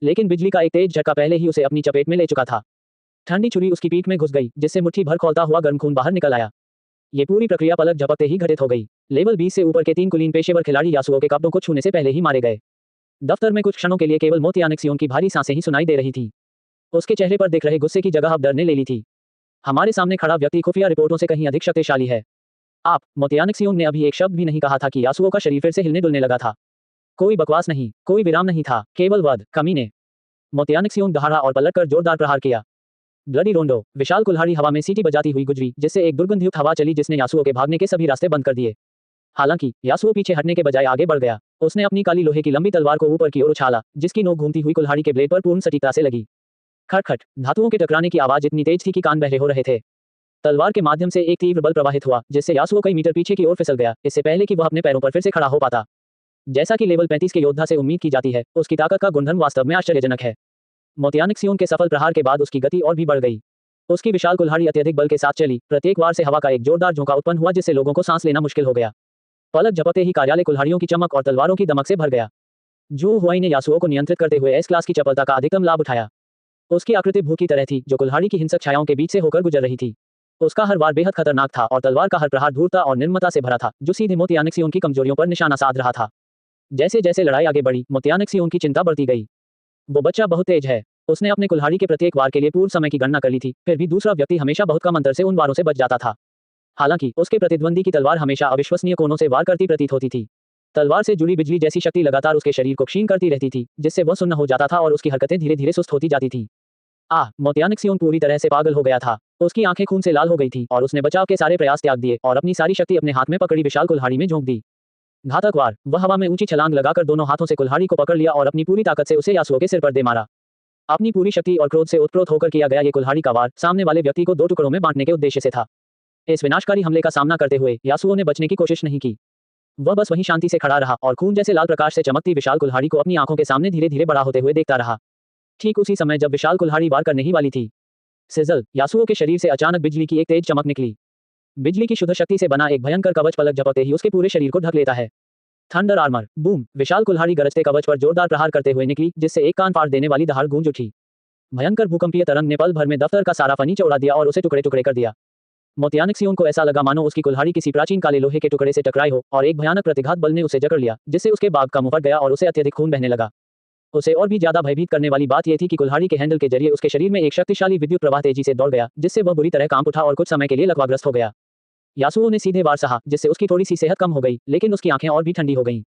लेकिन बिजली का एक तेज झटका पहले ही उसे अपनी चपेट में ले चुका था। ठंडी छुरी उसकी पीठ में घुस गई, जिससे मुट्ठी भर खौलता हुआ गर्म खून बाहर निकल आया। ये पूरी प्रक्रिया पलक झपकते ही घटित हो गई। लेवल 20 से ऊपर के 3 कुलीन पेशेवर खिलाड़ी यासुओ के कपड़ों को छूने से पहले ही मारे गए। दफ्तर में कुछ क्षणों के लिए केवल मोतियानिक सियोन की भारी सांसें ही सुनाई दे रही थी। उसके चेहरे पर दिख रहे गुस्से की जगह अब डर ने ले ली थी। हमारे सामने खड़ा व्यक्ति खुफिया रिपोर्टों से कहीं अधिक शक्तिशाली है। आप, मोतियानिक सियोन ने अभी एक शब्द भी नहीं कहा था कि यासुओ का शरीर फिर से हिलने डुलने लगा था। कोई बकवास नहीं, कोई विराम नहीं था, केवल वध, कमीने। मोतियानिक सियोन दहाड़ा और पलटकर जोरदार प्रहार किया। ब्लडी रोंडो! विशाल कुल्हाड़ी हवा में सीटी बजाती हुई गुजरी, जिससे एक दुर्गंधयुक्त हवा चली जिसने यासुओ के भागने के सभी रास्ते बंद कर दिए। हालांकि यासुओ पीछे हटने के बजाय आगे बढ़ गया। उसने अपनी काली लोहे की लंबी तलवार को ऊपर की ओर उछाला, जिसकी नोक घूमती हुई कुल्हाड़ी के ब्लेड पर पूर्ण सटीकता से लगी। खटखट! धातुओं के टकराने की आवाज इतनी तेज थी कि कान बहरे हो रहे थे। तलवार के माध्यम से एक तीव्र बल प्रवाहित हुआ, जिससे यासुओ कई मीटर पीछे की ओर फिसल गया, इससे पहले कि वह अपने पैरों पर फिर से खड़ा हो पाता। जैसा कि लेवल 35 के योद्धा से उम्मीद की जाती है, उसकी ताकत का गुणधर्म वास्तव में आश्चर्यजनक है। मोतियानिक सियोन के सफल प्रहार के बाद उसकी गति और भी बढ़ गई। उसकी विशाल कुल्हाड़ी अत्यधिक बल के साथ चली। प्रत्येक वार से हवा का एक जोरदार झोंका उत्पन्न हुआ, जिससे लोगों को सांस लेना मुश्किल हो गया। पलक झपकते ही कार्यालय कुल्हाड़ियों की चमक और तलवारों की दमक से भर गया। जू हुआई ने यासुओ को नियंत्रित करते हुए एस क्लास की चपलता का अधिकतम लाभ उठाया। उसकी आकृति भूत की तरह थी, जो कुल्हाड़ी की हिंसक छायाओं के बीच से होकर गुजर रही थी। उसका हर वार बेहद खतरनाक था और तलवार का हर प्रहार धूर्तता और निर्ममता से भरा था, जो सीधे मोतियानिक सियोन की कमजोरियों पर निशाना साध रहा था। जैसे जैसे लड़ाई आगे बढ़ी, मोतियानिक सियोन की चिंता बढ़ती गई। वो बच्चा बहुत तेज है। उसने अपने कुल्हाड़ी के प्रत्येक वार के लिए पूर्ण समय की गणना कर ली थी, फिर भी दूसरा व्यक्ति हमेशा बहुत कम अंतर से उन वारों से बच जाता था। हालांकि उसके प्रतिद्वंदी की तलवार हमेशा अविश्वसनीय कोणों से वार करती प्रतीत होती थी। तलवार से जुड़ी बिजली जैसी शक्ति लगातार उसके शरीर को क्षीण करती रहती थी, जिससे वह सुन्न हो जाता था और उसकी हरकतें धीरे धीरे सुस्त होती जाती थीं। मोतियानिक्सियोन पूरी तरह से पागल हो गया था। उसकी आंखें खून से लाल हो गई थी और उसने बचाव के सारे प्रयास त्याग दिए और अपनी सारी शक्ति अपने हाथ में पकड़ी विशाल कुल्हाड़ी में झोंक दी। घातक वार। वह हवा में ऊंची छलांग लगाकर दोनों हाथों से कुल्हाड़ी को पकड़ लिया और अपनी पूरी ताकत से उसे यासुओ के सिर पर दे मारा। अपनी पूरी शक्ति और क्रोध से उत्प्रोत होकर किया गया ये कुल्हाड़ी का वार सामने वाले व्यक्ति को दो टुकड़ों में बांटने के उद्देश्य से था। इस विनाशकारी हमले का सामना करते हुए यासुओ ने बचने की कोशिश नहीं की। वह बस वहीं शांति से खड़ा रहा और खून जैसे लाल प्रकाश से चमकती विशाल कुल्हाड़ी को अपनी आंखों के सामने धीरे धीरे बड़ा होते हुए देखता रहा। ठीक उसी समय जब विशाल कुल्हाड़ी वार करने ही वाली थी, सिजल, यासुओ के शरीर से अचानक बिजली की एक तेज चमक निकली। बिजली की शुद्ध शक्ति से बना एक भयंकर कवच पलक झपकते ही उसके पूरे शरीर को ढक लेता है। Thunder armour, boom! विशाल कुल्हाड़ी गरजते कवच पर जोरदार प्रहार करते हुए निकली, जिससे एक कान फाड़ देने वाली दहाड़ गूंज उठी। भयंकर भूकंपीय तरंग ने पल भर में दफ्तर का सारा फर्नीचर उड़ा दिया और उसे टुकड़े टुकड़े कर दिया। मोतियानिक्सियोन को ऐसा लगा मानो उसकी कुल्हाड़ी किसी प्राचीन काले लोहे के टुकड़े से टकराई हो और एक भयानक प्रतिघात बल ने उसे जकड़ लिया, जिससे उसके बाग का मुंह फट गया और उसे अत्यधिक खून बहने लगा। उसे और भी ज्यादा भयभीत करने वाली बात यह थी कि कुल्हाड़ी के हैंडल के जरिए उसके शरीर में एक शक्तिशाली विद्युत प्रवाह तेजी से दौड़ गया, जिससे वह बुरी तरह कांप उठा और कुछ समय के लिए लकवाग्रस्त हो गया। यासुओ ने सीधे वार सहा, जिससे उसकी थोड़ी सी सेहत कम हो गई, लेकिन उसकी आंखें और भी ठंडी हो गईं।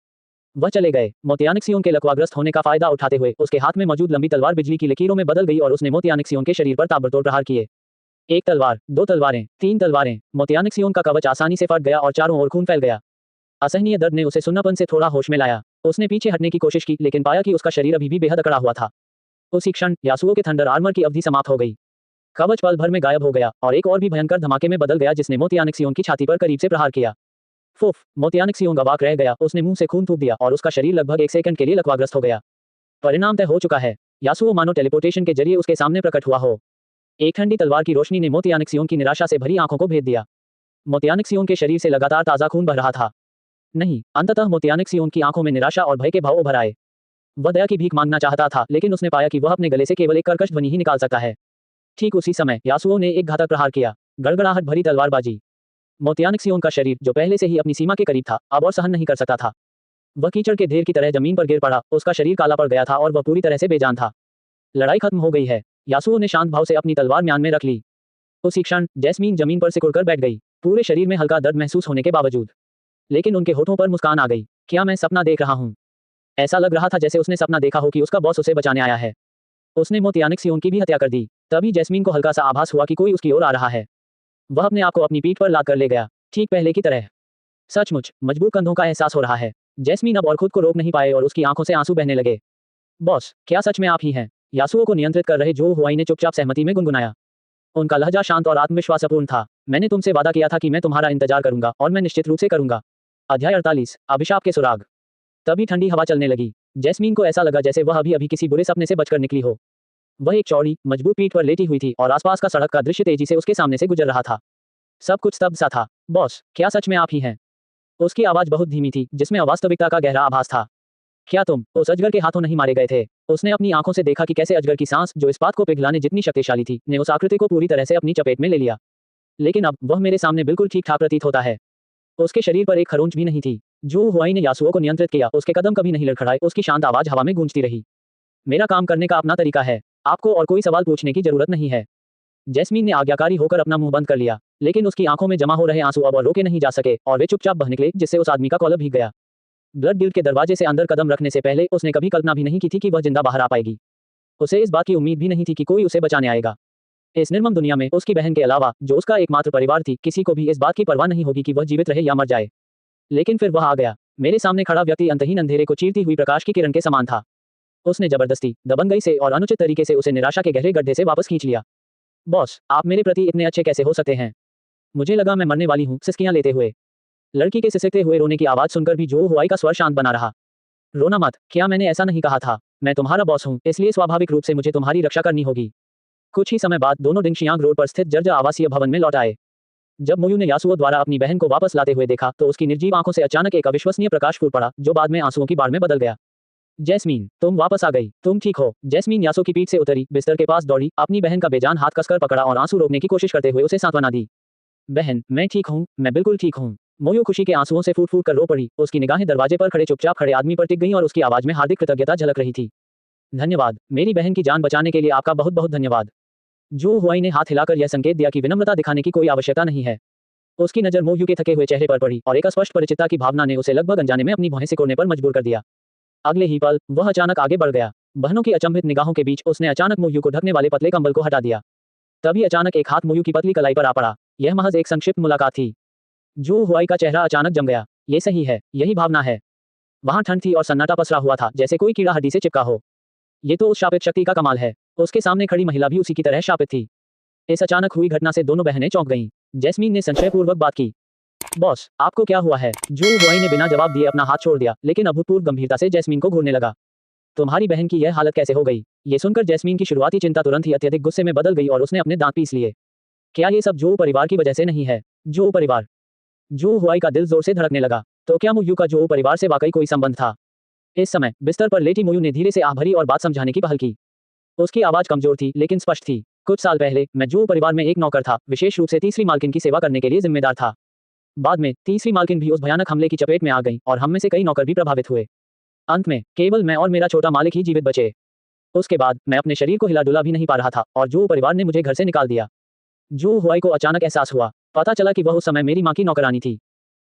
वह चले गए। मोतियानिक्सियोन के लकवाग्रस्त होने का फायदा उठाते हुए उसके हाथ में मौजूद लंबी तलवार बिजली की लकीरों में बदल गई और उसने मोतियानिक्सियोन के शरीर पर ताबड़तोड़ प्रहार किए। एक तलवार, दो तलवारें, तीन तलवारें। मोतियानिक्सियोन का कवच आसानी से फट गया और चारों ओर खून फैल गया। असहनीय दर्द ने उसे सुन्नापन से थोड़ा होश में लाया। उसने पीछे हटने की कोशिश की, लेकिन पाया कि उसका शरीर अभी भी बेहद अकड़ा हुआ था। उसी क्षण यासुओ के थंडर आर्मर की अवधि समाप्त हो गई। कवच पल भर में गायब हो गया और एक और भी भयंकर धमाके में बदल गया, जिसने मोतियानिक्सियोन की छाती पर करीब से प्रहार किया। फुफ! मोतियानिक्सियोन अवाक रह गया। उसने मुंह से खून थूक दिया और उसका शरीर लगभग एक सेकंड के लिए लकवाग्रस्त हो गया। परिणाम तय हो चुका है। यासुओ मानो टेलीपोर्टेशन के जरिए उसके सामने प्रकट हुआ हो। एक ठंडी तलवार की रोशनी ने मोतियानिक्सियोन की निराशा से भरी आंखों को भेद दिया। मोतियानिक्सियोन के शरीर से लगातार ताजा खून बह रहा था। नहीं, अंततः मोतियानिक्सियोन की आंखों में निराशा और भय के भाव उभर आए। वह दया की भीख मांगना चाहता था, लेकिन उसने पाया कि वह अपने गले से केवल एक कर्कश ध्वनि ही निकाल सकता है। ठीक उसी समय यासुओ ने एक घातक प्रहार किया। गड़गड़ाहट भरी तलवारबाजी। मोतियानिक्सियोन का शरीर, जो पहले से ही अपनी सीमा के करीब था, अब और सहन नहीं कर सकता था। वह कीचड़ के ढेर की तरह जमीन पर गिर पड़ा। उसका शरीर काला पड़ गया था और वह पूरी तरह से बेजान था। लड़ाई खत्म हो गई है। यासुओ ने शांत भाव से अपनी तलवार म्यान में रख ली। उसी क्षण जैस्मीन जमीन पर सिकुड़कर बैठ गई, पूरे शरीर में हल्का दर्द महसूस होने के बावजूद। लेकिन उनके होठों पर मुस्कान आ गई। क्या मैं सपना देख रहा हूँ? ऐसा लग रहा था जैसे उसने सपना देखा हो कि उसका बॉस उसे बचाने आया है। उसने मोतियानिक्सियोन की भी हत्या कर दी। तभी जैस्मीन को हल्का सा आभास हुआ कि कोई उसकी ओर आ रहा है। वह अपने आप को अपनी पीठ पर लाद कर ले गया, ठीक पहले की तरह। सचमुच मजबूत कंधों का एहसास हो रहा है। जैस्मीन अब और खुद को रोक नहीं पाए और उसकी आंखों से आंसू बहने लगे। बॉस, क्या सच में आप ही हैं? यासुओ को नियंत्रित कर रहे जो हुआई ने चुपचाप सहमति में गुनगुनाया। उनका लहजा शांत और आत्मविश्वासपूर्ण था। मैंने तुमसे वादा किया था कि मैं तुम्हारा इंतजार करूंगा, और मैं निश्चित रूप से करूंगा। अध्याय 48, अभिशाप के सुराग। तभी ठंडी हवा चलने लगी। जैस्मीन को ऐसा लगा जैसे वह अभी अभी किसी बुरे सपने से बचकर निकली हो। वह एक चौड़ी, मजबूत पीठ पर लेटी हुई थी और आसपास का सड़क का दृश्य तेजी से उसके सामने से गुजर रहा था। सब कुछ स्तब्ध सा था। बॉस, क्या सच में आप ही हैं? उसकी आवाज बहुत धीमी थी, जिसमें अवास्तविकता का गहरा आभास था। क्या तुम उस अजगर के हाथों नहीं मारे गए थे? उसने अपनी आंखों से देखा कि कैसे अजगर की सांस, जो इस्पात को पिघलाने जितनी शक्तिशाली थी, ने उस आकृति को पूरी तरह से अपनी चपेट में ले लिया। लेकिन अब वह मेरे सामने बिल्कुल ठीक ठाक प्रतीत होता है। उसके शरीर पर एक खरोंच भी नहीं थी। जो हुआई ने यासुओ को नियंत्रित किया, उसके कदम कभी नहीं लड़खड़ाए। उसकी शांत आवाज हवा में गूंजती रही। मेरा काम करने का अपना तरीका है। आपको और कोई सवाल पूछने की जरूरत नहीं है। जैस्मीन ने आज्ञाकारी होकर अपना मुंह बंद कर लिया, लेकिन उसकी आंखों में जमा हो रहे आंसू अब और रोके नहीं जा सके और वे चुपचाप बह निकले, जिससे उस आदमी का कॉलर भीग गया। ब्लड गिल्ड के दरवाजे से अंदर कदम रखने से पहले उसने कभी कल्पना भी नहीं की थी कि वह जिंदा बाहर आ पाएगी। उसे इस बात की उम्मीद भी नहीं थी कि कोई उसे बचाने आएगा। इस निर्मम दुनिया में उसकी बहन के अलावा, जो उसका एकमात्र परिवार थी, किसी को भी इस बात की परवाह नहीं होगी कि वह जीवित रहे या मर जाए। लेकिन फिर वह आ गया। मेरे सामने खड़ा व्यक्ति अंतहीन अंधेरे को चीरती हुई प्रकाश की किरण के समान था। उसने जबरदस्ती, दबंगई से और अनुचित तरीके से उसे निराशा के गहरे गड्ढे से वापस खींच लिया। बॉस, आप मेरे प्रति इतने अच्छे कैसे हो सकते हैं? मुझे लगा मैं मरने वाली हूँ, सिसकियां लेते हुए। लड़की के सिसकते हुए रोने की आवाज सुनकर भी जो हुआई का स्वर शांत बना रहा। रोना मत, क्या मैंने ऐसा नहीं कहा था? मैं तुम्हारा बॉस हूँ, इसलिए स्वाभाविक रूप से मुझे तुम्हारी रक्षा करनी होगी। कुछ ही समय बाद दोनों डिंगशियांग रोड पर स्थित जर्जर आवासीय भवन में लौट आए। जब मोयू ने यासुओ द्वारा अपनी बहन को वापस लाते हुए देखा, तो उसकी निर्जीव आंखों से अचानक एक अविश्वसनीय प्रकाश फूट पड़ा, जो बाद में आंसुओं की बाढ़ में बदल गया। जैस्मीन, तुम वापस आ गई। तुम ठीक हो? जैस्मीन यासो की पीठ से उतरी, बिस्तर के पास दौड़ी, अपनी बहन का बेजान हाथ कसकर पकड़ा और आंसू रोकने की कोशिश करते हुए उसे सांत्वना दी। बहन, मैं ठीक हूँ, मैं बिल्कुल ठीक हूँ। मोयू खुशी के आंसुओं से फूट फूट कर रो पड़ी। उसकी निगाहें दरवाजे पर खड़े चुपचाप खड़े आदमी पर टिक गईं और उसकी आवाज में हार्दिक कृतज्ञता झलक रही थी। धन्यवाद, मेरी बहन की जान बचाने के लिए आपका बहुत बहुत धन्यवाद। जू हुआई ने हाथ हिलाकर यह संकेत दिया कि विनम्रता दिखाने की कोई आवश्यकता नहीं है। उसकी नज़र मोयू के थके हुए चेहरे पर पड़ी और एक अस्पष्ट परिचितता की भावना ने उसे लगभग अनजाने में अपनी भौहें सिकोड़ने पर मजबूर कर दिया। अगले ही पल वह अचानक आगे बढ़ गया। बहनों की अचंभित निगाहों के बीच उसने अचानक मोयू को ढकने वाले पतले कंबल को हटा दिया। तभी अचानक एक हाथ मोयू की पतली कलाई पर आ पड़ा। यह महज एक संक्षिप्त मुलाकात थी। जू हुआई का चेहरा अचानक जम गया। ये सही है, यही भावना है। वहां ठंड थी और सन्नाटा पसरा हुआ था, जैसे कोई कीड़ा हड्डी से चिपका हो। ये तो उस शापित शक्ति का कमाल है। उसके सामने खड़ी महिला भी उसी की तरह शापित थी। इस अचानक हुई घटना से दोनों बहनें चौंक गईं। जैस्मीन ने संशयपूर्वक बात की। बॉस, आपको क्या हुआ है? जू हुआई ने बिना जवाब दिए अपना हाथ छोड़ दिया, लेकिन अभूतपूर्व गंभीरता से जैस्मीन को घूरने लगा। तुम्हारी बहन की यह हालत कैसे हो गई? ये सुनकर जैस्मीन की शुरुआती चिंता तुरंत ही अत्यधिक गुस्से में बदल गई और उसने अपने दांत पीस लिए। क्या ये सब जू परिवार की वजह से नहीं है? जू परिवार? जू हुआई का दिल जोर से धड़कने लगा। तो क्या मोयू का जू परिवार से वाकई कोई संबंध था? इस समय बिस्तर पर लेटी मोयू ने धीरे से आह भरी और बात समझाने की पहल की। उसकी आवाज कमजोर थी लेकिन स्पष्ट थी। कुछ साल पहले मैं जू परिवार में एक नौकर था, विशेष रूप से तीसरी मालकिन की सेवा करने के लिए जिम्मेदार था। बाद में तीसरी मालकिन भी उस भयानक हमले की चपेट में आ गई और हम में से कई नौकर भी प्रभावित हुए। अंत में केवल मैं और मेरा छोटा मालिक ही जीवित बचे। उसके बाद मैं अपने शरीर को हिला डुला भी नहीं पा रहा था और जू परिवार ने मुझे घर से निकाल दिया। जू हुआई को अचानक एहसास हुआ। पता चला कि वह उस समय मेरी मां की नौकरानी थी।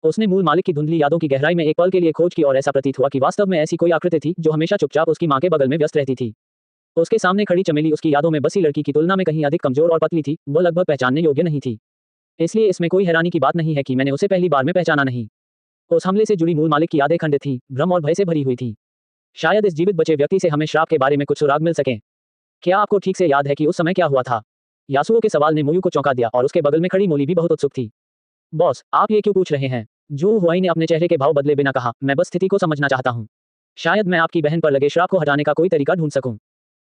उसने मूल मालिक की धुंधली यादों की गहराई में एक पल के लिए खोज की और ऐसा प्रतीत हुआ कि वास्तव में ऐसी कोई आकृति थी जो हमेशा चुपचाप उसकी मां के बगल में व्यस्त रहती थी। उसके सामने खड़ी चमेली उसकी यादों में बसी लड़की की तुलना में कहीं अधिक कमजोर और पतली थी। वो लगभग पहचानने योग्य नहीं थी। इसलिए इसमें कोई हैरानी की बात नहीं है कि मैंने उसे पहली बार में पहचाना नहीं। उस हमले से जुड़ी मूल मालिक की यादें खंडित थीं, भ्रम और भय से भरी हुई थी। शायद इस जीवित बचे व्यक्ति से हमें श्राप के बारे में कुछ सुराग मिल सकें। क्या आपको ठीक से याद है कि उस समय क्या हुआ था? यासुओ के सवाल ने मोयू को चौंका दिया और उसके बगल में खड़ी मोली भी बहुत उत्सुक थी। बॉस, आप ये क्यों पूछ रहे हैं? जू हुआई ने अपने चेहरे के भाव बदले बिना कहा, मैं बस स्थिति को समझना चाहता हूँ। शायद मैं आपकी बहन पर लगे श्राप को हटाने का कोई तरीका ढूंढ सकूं।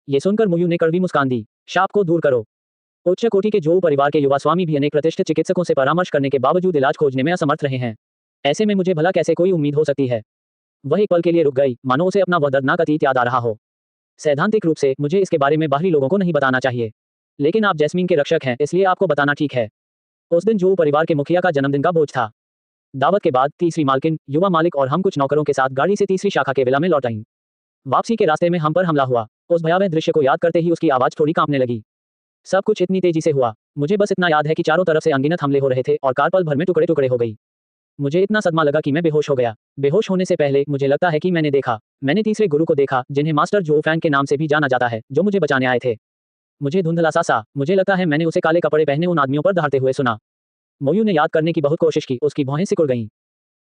ये सुनकर मोयू ने कड़वी मुस्कान दी। श्राप को दूर करो। उच्च कोटि के जो परिवार के युवा स्वामी भी अनेक प्रतिष्ठित चिकित्सकों से परामर्श करने के बावजूद इलाज खोजने में असमर्थ रहे हैं। ऐसे में मुझे भला कैसे कोई उम्मीद हो सकती है? वह एक पल के लिए रुक गई, मानो उसे अपना वह दर्दनाक अतीत याद आ रहा हो। सैद्धांतिक रूप से मुझे इसके बारे में बाहरी लोगों को नहीं बताना चाहिए, लेकिन आप जैस्मीन के रक्षक हैं, इसलिए आपको बताना ठीक है। उस दिन जो परिवार के मुखिया का जन्मदिन का भोज था। दावत के बाद तीसरी मालकिन, युवा मालिक और हम कुछ नौकरों के साथ गाड़ी से तीसरी शाखा के विला में लौट आईं। वापसी के रास्ते में हम पर हमला हुआ। उस भयावह दृश्य को याद करते ही उसकी आवाज थोड़ी कांपने लगी। सब कुछ इतनी तेजी से हुआ। मुझे बस इतना याद है कि चारों तरफ से अनगिनत हमले हो रहे थे और कार पल भर में टुकड़े टुकड़े हो गई। मुझे इतना सदमा लगा कि मैं बेहोश हो गया। बेहोश होने से पहले मुझे लगता है कि मैंने तीसरे गुरु को देखा, जिन्हें मास्टर जो फैंग के नाम से भी जाना जाता है, जो मुझे बचाने आए थे। मुझे धुंधला सा मुझे लगता है मैंने उसे काले कपड़े पहने उन आदमियों पर दहाड़ते हुए सुना। मोयू ने याद करने की बहुत कोशिश की, उसकी भौहें सिकुड़ गईं।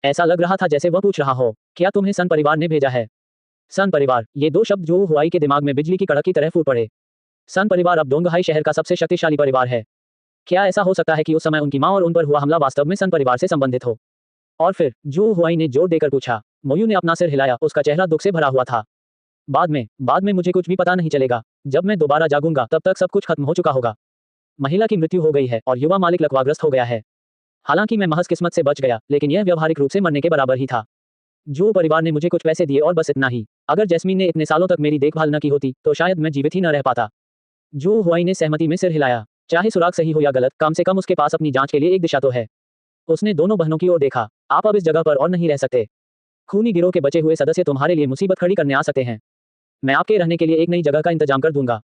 ऐसा लग रहा था जैसे वह पूछ रहा हो, क्या तुम्हें सन परिवार ने भेजा है? सन परिवार, ये दो शब्द जो हुआई के दिमाग में बिजली की कड़क की तरह फूट पड़े। सन परिवार अब डोंगहाई शहर का सबसे शक्तिशाली परिवार है। क्या ऐसा हो सकता है कि उस समय उनकी मां और उन पर हुआ हमला वास्तव में सन परिवार से संबंधित हो? और फिर जो हुआई ने जोर देकर पूछा। मोयू ने अपना सिर हिलाया, उसका चेहरा दुख से भरा हुआ था। बाद में मुझे कुछ भी पता नहीं चलेगा। जब मैं दोबारा जागूंगा तब तक सब कुछ खत्म हो चुका होगा। महिला की मृत्यु हो गई है और युवा मालिक लकवाग्रस्त हो गया है। हालांकि मैं महज किस्मत से बच गया, लेकिन यह व्यावहारिक रूप से मरने के बराबर ही था। जो परिवार ने मुझे कुछ पैसे दिए और बस इतना ही। अगर जैस्मीन ने इतने सालों तक मेरी देखभाल न की होती तो शायद मैं जीवित ही न रह पाता। जो हुआई ने सहमति में सिर हिलाया। चाहे सुराग सही हो या गलत, कम से कम उसके पास अपनी जांच के लिए एक दिशा तो है। उसने दोनों बहनों की ओर देखा। आप अब इस जगह पर और नहीं रह सकते। खूनी गिरोह के बचे हुए सदस्य तुम्हारे लिए मुसीबत खड़ी करने आ सकते हैं। मैं आपके रहने के लिए एक नई जगह का इंतजाम कर दूंगा।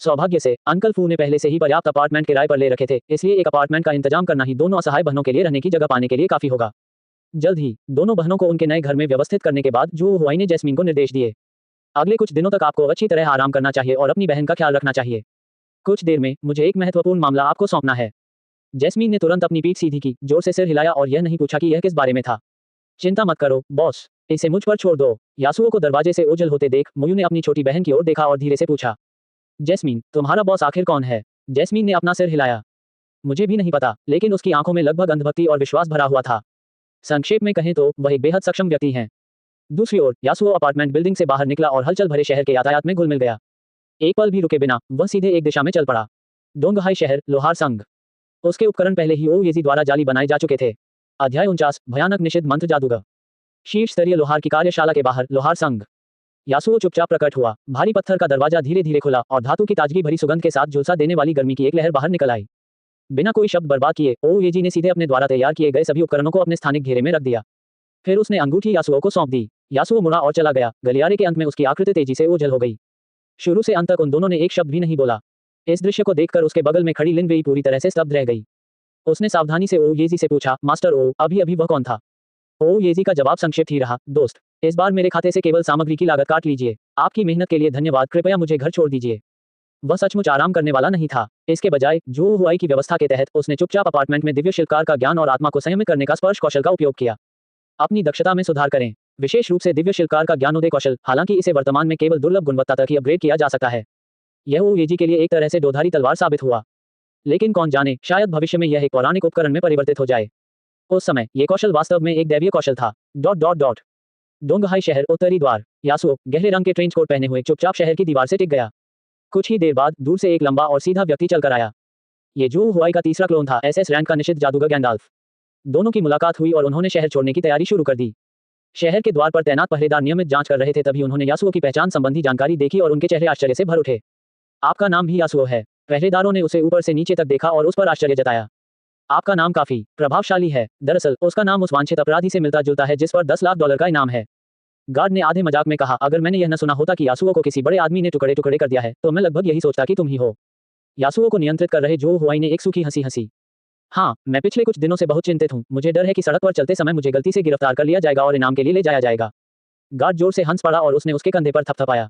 सौभाग्य से अंकल फू ने पहले से ही पर्याप्त अपार्टमेंट किराए पर ले रखे थे, इसलिए एक अपार्टमेंट का इंतजाम करना ही दोनों असहाय बहनों के लिए रहने की जगह पाने के लिए काफी होगा। जल्द ही दोनों बहनों को उनके नए घर में व्यवस्थित करने के बाद जो हुआई ने जैस्मीन को निर्देश दिए। अगले कुछ दिनों तक आपको अच्छी तरह आराम करना चाहिए और अपनी बहन का ख्याल रखना चाहिए। कुछ देर में मुझे एक महत्वपूर्ण मामला आपको सौंपना है। जैस्मीन ने तुरंत अपनी पीठ सीधी की, जोर से सिर हिलाया और यह नहीं पूछा कि यह किस बारे में था। चिंता मत करो बॉस, इसे मुझ पर छोड़ दो। यासुओ को दरवाजे से ओझल होते देख मोयू ने अपनी छोटी बहन की ओर देखा और धीरे से पूछा, जैस्मीन, तुम्हारा बॉस आखिर कौन है? जैस्मीन ने अपना सिर हिलाया। मुझे भी नहीं पता, लेकिन उसकी आंखों में लगभग अंधभक्ति और विश्वास भरा हुआ था। संक्षेप में कहें तो वह एक बेहद सक्षम व्यक्ति हैं। दूसरी ओर यासुओ अपार्टमेंट बिल्डिंग से बाहर निकला और हलचल भरे शहर के यातायात में घुल मिल गया। एक पल भी रुके बिना वह सीधे एक दिशा में चल पड़ा। डोंगहाई शहर, लोहार संघ। उसके उपकरण पहले ही ओएजी द्वारा जाली बनाए जा चुके थे। अध्याय 49, भयानक निषिद्ध मंत्र जादूगर। शीर्ष स्तरीय लोहार की कार्यशाला के बाहर, लोहार संघ। यासुओ चुपचाप प्रकट हुआ। भारी पत्थर का दरवाजा धीरे धीरे खुला और धातु की ताजगी भरी सुगंध के साथ झुलसा देने वाली गर्मी की एक लहर बाहर निकल आई। बिना कोई शब्द बर्बाद किए ओएजी ने सीधे अपने द्वारा तैयार किए गए सभी उपकरणों को अपने स्थानिक घेरे में रख दिया। फिर उसने अंगूठी यासुओ को सौंप दी। यासुओ मुड़ा और चला गया। गलियारे के अंत में उसकी आकृति तेजी से ओझल हो गई। शुरू से अंत तक उन दोनों ने एक शब्द भी नहीं बोला। इस दृश्य को देखकर उसके बगल में खड़ी लिन वेई पूरी तरह से स्तब्ध रह गई। उसने सावधानी से ओ येजी से पूछा, मास्टर ओ, अभी अभी वह कौन था? ओ येजी का जवाब संक्षिप्त ही रहा, दोस्त, इस बार मेरे खाते से केवल सामग्री की लागत काट लीजिए। आपकी मेहनत के लिए धन्यवाद, कृपया मुझे घर छोड़ दीजिए। वह सचमुच आराम करने वाला नहीं था। इसके बजाय जो हुआई की व्यवस्था के तहत उसने चुपचाप अपार्टमेंट में दिव्य शिल्पकार का ज्ञान और आत्मा को संयमित करने का स्पर्श कौशल का उपयोग किया। अपनी दक्षता में सुधार करें, विशेष रूप से दिव्य शिल्पकार का ज्ञानोदय कौशल। हालांकि इसे वर्तमान में केवल दुर्लभ गुणवत्ता तक ही अपग्रेड किया जा सकता है। यह ओ येजी के लिए एक तरह से दोधारी तलवार साबित हुआ। लेकिन कौन जाने, शायद भविष्य में यह एक पौराणिक उपकरण में परिवर्तित हो जाए। उस समय ये कौशल वास्तव में एक दैवीय कौशल था। डोंगहाई शहर, उत्तरी द्वार। यासुओ गहरे रंग के ट्रेंच कोट पहने हुए चुपचाप शहर की दीवार से टिक गया। कुछ ही देर बाद दूर से एक लंबा और सीधा व्यक्ति चलकर आया। ये जो हुआई का तीसरा क्लोन था, एसएस रैंक का निषिद्ध जादूगर गैंडाल्फ। दोनों की मुलाकात हुई और उन्होंने शहर छोड़ने की तैयारी शुरू कर दी। शहर के द्वार पर तैनात पहरेदार नियमित जांच कर रहे थे, तभी उन्होंने यासुओ की पहचान संबंधी जानकारी देखी और उनके चेहरे आश्चर्य से भर उठे। आपका नाम भी यासुओ है? पहरेदारों ने उसे ऊपर से नीचे तक देखा और उस पर आश्चर्य जताया। आपका नाम काफी प्रभावशाली है। दरअसल उसका नाम उस वांछित अपराधी से मिलता जुलता है जिस पर 10 लाख डॉलर का इनाम है। गार्ड ने आधे मजाक में कहा, अगर मैंने यह न सुना होता कि यासुओ को किसी बड़े आदमी ने टुकड़े टुकड़े कर दिया है, तो मैं लगभग यही सोचता कि तुम ही हो। यासुओ को नियंत्रित कर रहे जो हुआई ने एक सूखी हंसी हंसी। हाँ, मैं पिछले कुछ दिनों से बहुत चिंतित हूँ। मुझे डर है कि सड़क पर चलते समय मुझे गलती से गिरफ्तार कर लिया जाएगा और इनाम के लिए ले जाया जाएगा। गार्ड जोर से हंस पड़ा और उसने उसके कंधे पर थपथपाया।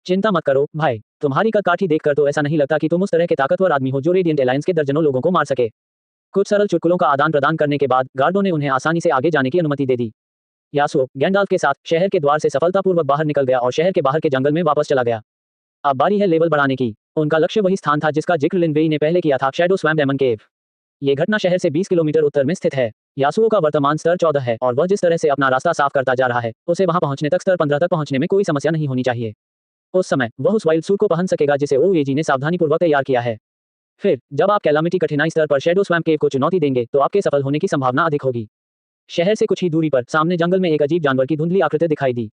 चिंता मत करो भाई, तुम्हारी कदकाठी देखकर तो ऐसा नहीं लगता कि तुम उस तरह के ताकतवर आदमी हो जो रेडिएंट अलायंस के दर्जनों लोगों को मार सके। कुछ सरल चुटकुलों का आदान प्रदान करने के बाद गार्डों ने उन्हें आसानी से आगे जाने की अनुमति दे दी। यासुओ गैंडाल्फ के साथ शहर के द्वार से सफलतापूर्वक बाहर निकल गया और शहर के बाहर के जंगल में वापस चला गया। अब बारी है लेवल बढ़ाने की। उनका लक्ष्य वही स्थान था जिसका जिक्र लिन वेई ने पहले किया था, शैडो स्वैम्प डेमन केव। ये घटना शहर से 20 किलोमीटर उत्तर में स्थित है। यासुओ का वर्तमान स्तर 14 है और वह जिस तरह से अपना रास्ता साफ करता जा रहा है, उसे वहां पहुंचने तक स्तर 15 तक पहुंचने में कोई समस्या नहीं होनी चाहिए। उस समय वह उस वाइल्ड सूट को पहन सकेगा जिसे ओ येजी ने सावधानीपूर्वक तैयार किया है। फिर जब आप कैलामिटी कठिनाई स्तर पर शैडो स्वैम्प केव को चुनौती देंगे, तो आपके सफल होने की संभावना अधिक होगी। शहर से कुछ ही दूरी पर सामने जंगल में एक अजीब जानवर की धुंधली आकृति दिखाई दी।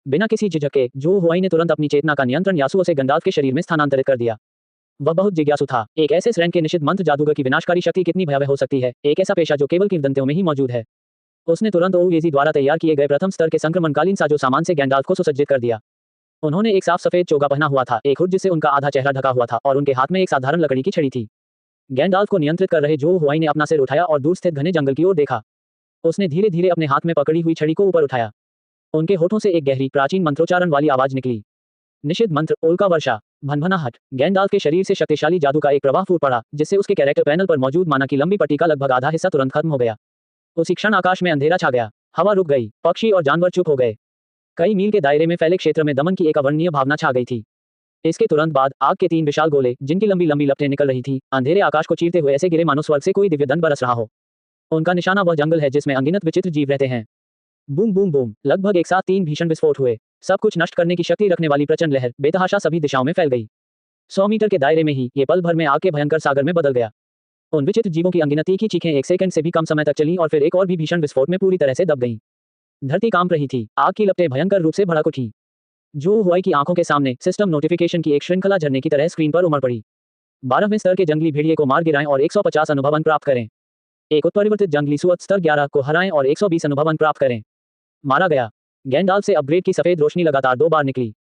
बिना किसी झिझक के जो हुआई ने तुरंत अपनी चेतना का नियंत्रण यासुओ से गंडाल्फ के शरीर में स्थानांतरित कर दिया। वह बहुत जिज्ञासु था। एक ऐसे रैंक के निषिद्ध मंत्र जादूगर की विनाशकारी शक्ति कितनी भयावह हो सकती है, एक ऐसा पेशा जो केवल किंवदंतियों में ही मौजूद है। उसने तुरंत ओ येजी द्वारा तैयार किए गए प्रथम स्तर के संक्रमणकालीन साजो सामान से गैंडाल्फ को सुसज्जित कर दिया। उन्होंने एक साफ सफेद चोगा पहना हुआ था, एक हुड जिससे उनका आधा चेहरा ढका हुआ था, और उनके हाथ में एक साधारण लकड़ी की छड़ी थी। गैंडाल्फ को नियंत्रित कर रहे जो हुआई ने अपना सिर उठाया और दूर स्थित घने जंगल की ओर देखा। उसने धीरे धीरे अपने हाथ में पकड़ी हुई छड़ी को ऊपर उठाया। उनके होठों से एक गहरी प्राचीन मंत्रोच्चारण वाली आवाज निकली। निषिद्ध मंत्र, ओल्का वर्षा। भनभनाहट। गैंडाल्फ के शरीर से शक्तिशाली जादू का एक प्रवाह फूट पड़ा, जिससे उसके कैरेक्टर पैनल पर मौजूद माना की लंबी पट्टी का लगभग आधा हिस्सा तुरंत खत्म हो गया। उसी क्षण आकाश में अंधेरा छा गया। हवा रुक गई, पक्षी और जानवर चुप हो गए। कई मील के दायरे में फैले क्षेत्र में दमन की एक अवर्णनीय भावना छा गई थी। इसके तुरंत बाद आग के 3 विशाल गोले, जिनकी लंबी लंबी लपटें निकल रही थी, अंधेरे आकाश को चीरते हुए ऐसे गिरे मानो स्वर्ग से कोई दिव्य दंड बरस रहा हो। उनका निशाना वह जंगल है जिसमें अनगिनत विचित्र जीव रहते हैं। बूम बूम बूम, लगभग एक साथ 3 भीषण विस्फोट हुए। सब कुछ नष्ट करने की शक्ति रखने वाली प्रचंड लहर बेतहाशा सभी दिशाओं में फैल गई। 100 मीटर के दायरे में ही ये पल भर में आग के भयंकर सागर में बदल गया। उन विचित्र जीवों की अनगिनत तीखी चीखें 1 सेकंड से भी कम समय तक चलीं और फिर एक और भी भीषण विस्फोट में पूरी तरह से दब गईं। धरती कांप रही थी। आग की लपटें भयंकर रूप से भड़क उठी। जो हुआई की आंखों के सामने सिस्टम नोटिफिकेशन की एक श्रृंखला झरने की तरह स्क्रीन पर उमड़ पड़ी। 12वें स्तर के जंगली भेड़िए को मार गिराएं और 150 अनुभव अंक प्राप्त करें। एक उत्परिवर्तित जंगली सुअर स्तर 11 को हराएं और 120 अनुभव अंक प्राप्त करें। मारा गया। गैंडाल्फ से अपग्रेड की सफेद रोशनी लगातार 2 बार निकली।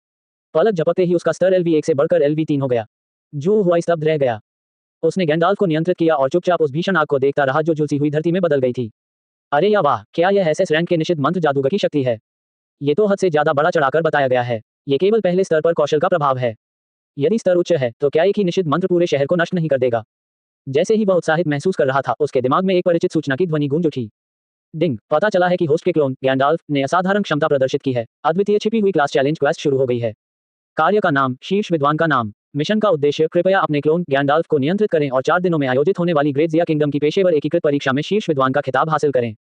पलक झपकते ही उसका स्तर LV1 से बढ़कर LV3 हो गया। जो हुआई स्तब्ध रह गया। उसने गैंडाल्फ को नियंत्रित किया और चुपचाप उस भीषण आग को देखता रहा जो झुलसी हुई धरती में बदल गई थी। अरे या वाह, क्या यह एसएस रैंक के निषिद्ध मंत्र जादूगर की शक्ति है? ये तो हद से ज्यादा बड़ा चढ़ाकर बताया गया है। ये केवल पहले स्तर पर कौशल का प्रभाव है। यदि स्तर उच्च है तो क्या एक ही निषिद्ध मंत्र पूरे शहर को नष्ट नहीं कर देगा? जैसे ही वह उत्साहित महसूस कर रहा था, उसके दिमाग में एक परिचित सूचना की ध्वनि गूंज उठी। डिंग, पता चला है कि होस्ट के क्लोन गैंडाल्फ ने असाधारण क्षमता प्रदर्शित की है। अद्वितीय छिपी हुई क्लास चैलेंज क्वेस्ट शुरू हो गई है। कार्य का नाम, शीर्ष विद्वान का नाम। मिशन का उद्देश्य, कृपया अपने क्लोन गैंडाल्फ को नियंत्रित करें और 4 दिनों में आयोजित होने वाली ग्रेट जिया किंगडम की पेशेवर एकीकृत परीक्षा में शीर्ष विद्वान का खिताब हासिल करें।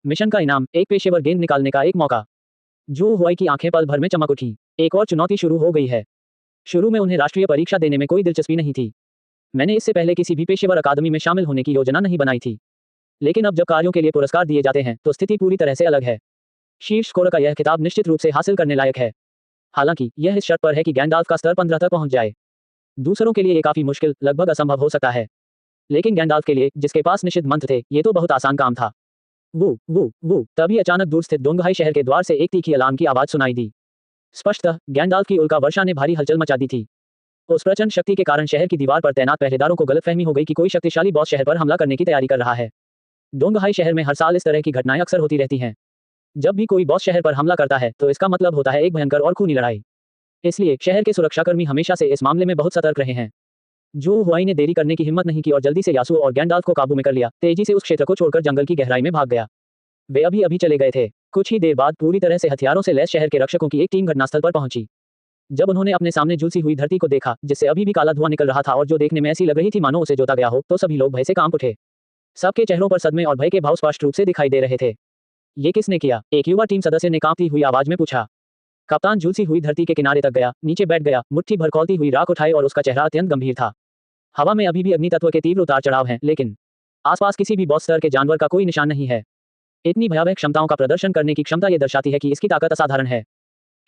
मिशन का इनाम, एक पेशेवर गेंद निकालने का एक मौका। जो हुआई की आंखें पल भर में चमक उठी। एक और चुनौती शुरू हो गई है। शुरू में उन्हें राष्ट्रीय परीक्षा देने में कोई दिलचस्पी नहीं थी। मैंने इससे पहले किसी भी पेशेवर अकादमी में शामिल होने की योजना नहीं बनाई थी। लेकिन अब जब कार्यों के लिए पुरस्कार दिए जाते हैं तो स्थिति पूरी तरह से अलग है। शीर्ष स्कोर का यह खिताब निश्चित रूप से हासिल करने लायक है। हालांकि यह इस शर्त पर है कि गैंडाल्फ का स्तर 15 तक पहुंच जाए। दूसरों के लिए ये काफी मुश्किल, लगभग असंभव हो सकता है। लेकिन गैंडाल्फ के लिए, जिसके पास निषिद्ध मंत्र थे, ये तो बहुत आसान काम था। वो तभी अचानक दूर स्थित डोंगहाई शहर के द्वार से एक तीखी अलार्म की आवाज सुनाई दी। स्पष्टतः गैंडाल्फ की उल्का वर्षा ने भारी हलचल मचा दी थी। उस प्रचंड शक्ति के कारण शहर की दीवार पर तैनात पहरेदारों को गलतफहमी हो गई कि कोई शक्तिशाली बॉस शहर पर हमला करने की तैयारी कर रहा है। डोंगहाई शहर में हर साल इस तरह की घटनाएं अक्सर होती रहती हैं। जब भी कोई बॉस शहर पर हमला करता है तो इसका मतलब होता है एक भयंकर और खूनी लड़ाई। इसलिए शहर के सुरक्षाकर्मी हमेशा से इस मामले में बहुत सतर्क रहे हैं। जू हुआई ने देरी करने की हिम्मत नहीं की और जल्दी से यासुओ और गैंडाल्फ को काबू में कर लिया, तेजी से उस क्षेत्र को छोड़कर जंगल की गहराई में भाग गया। वे अभी अभी चले गए थे। कुछ ही देर बाद पूरी तरह से हथियारों से लैस शहर के रक्षकों की एक टीम घटनास्थल पर पहुंची। जब उन्होंने अपने सामने झुलसी हुई धरती को देखा, जिससे अभी भी काला धुआं निकल रहा था और जो देखने में ऐसी लग रही थी मानो उसे जोता गया हो, तो सभी लोग भय से कांप उठे। सबके चेहरों पर सदमे और भय के भाव स्पष्ट रूप से दिखाई दे रहे थे। ये किसने किया? एक युवा टीम सदस्य ने कांपती हुई आवाज में पूछा। कप्तान झुलसी हुई धरती के किनारे तक गया, नीचे बैठ गया, मुट्ठी भर खौलती हुई राख उठाई और उसका चेहरा अत्यंत गंभीर था। हवा में अभी भी अग्नि तत्व के तीव्र उतार चढ़ाव हैं, लेकिन आसपास किसी भी बॉस स्तर के जानवर का कोई निशान नहीं है। इतनी भयावह क्षमताओं का प्रदर्शन करने की क्षमता ये दर्शाती है कि इसकी ताकत असाधारण है।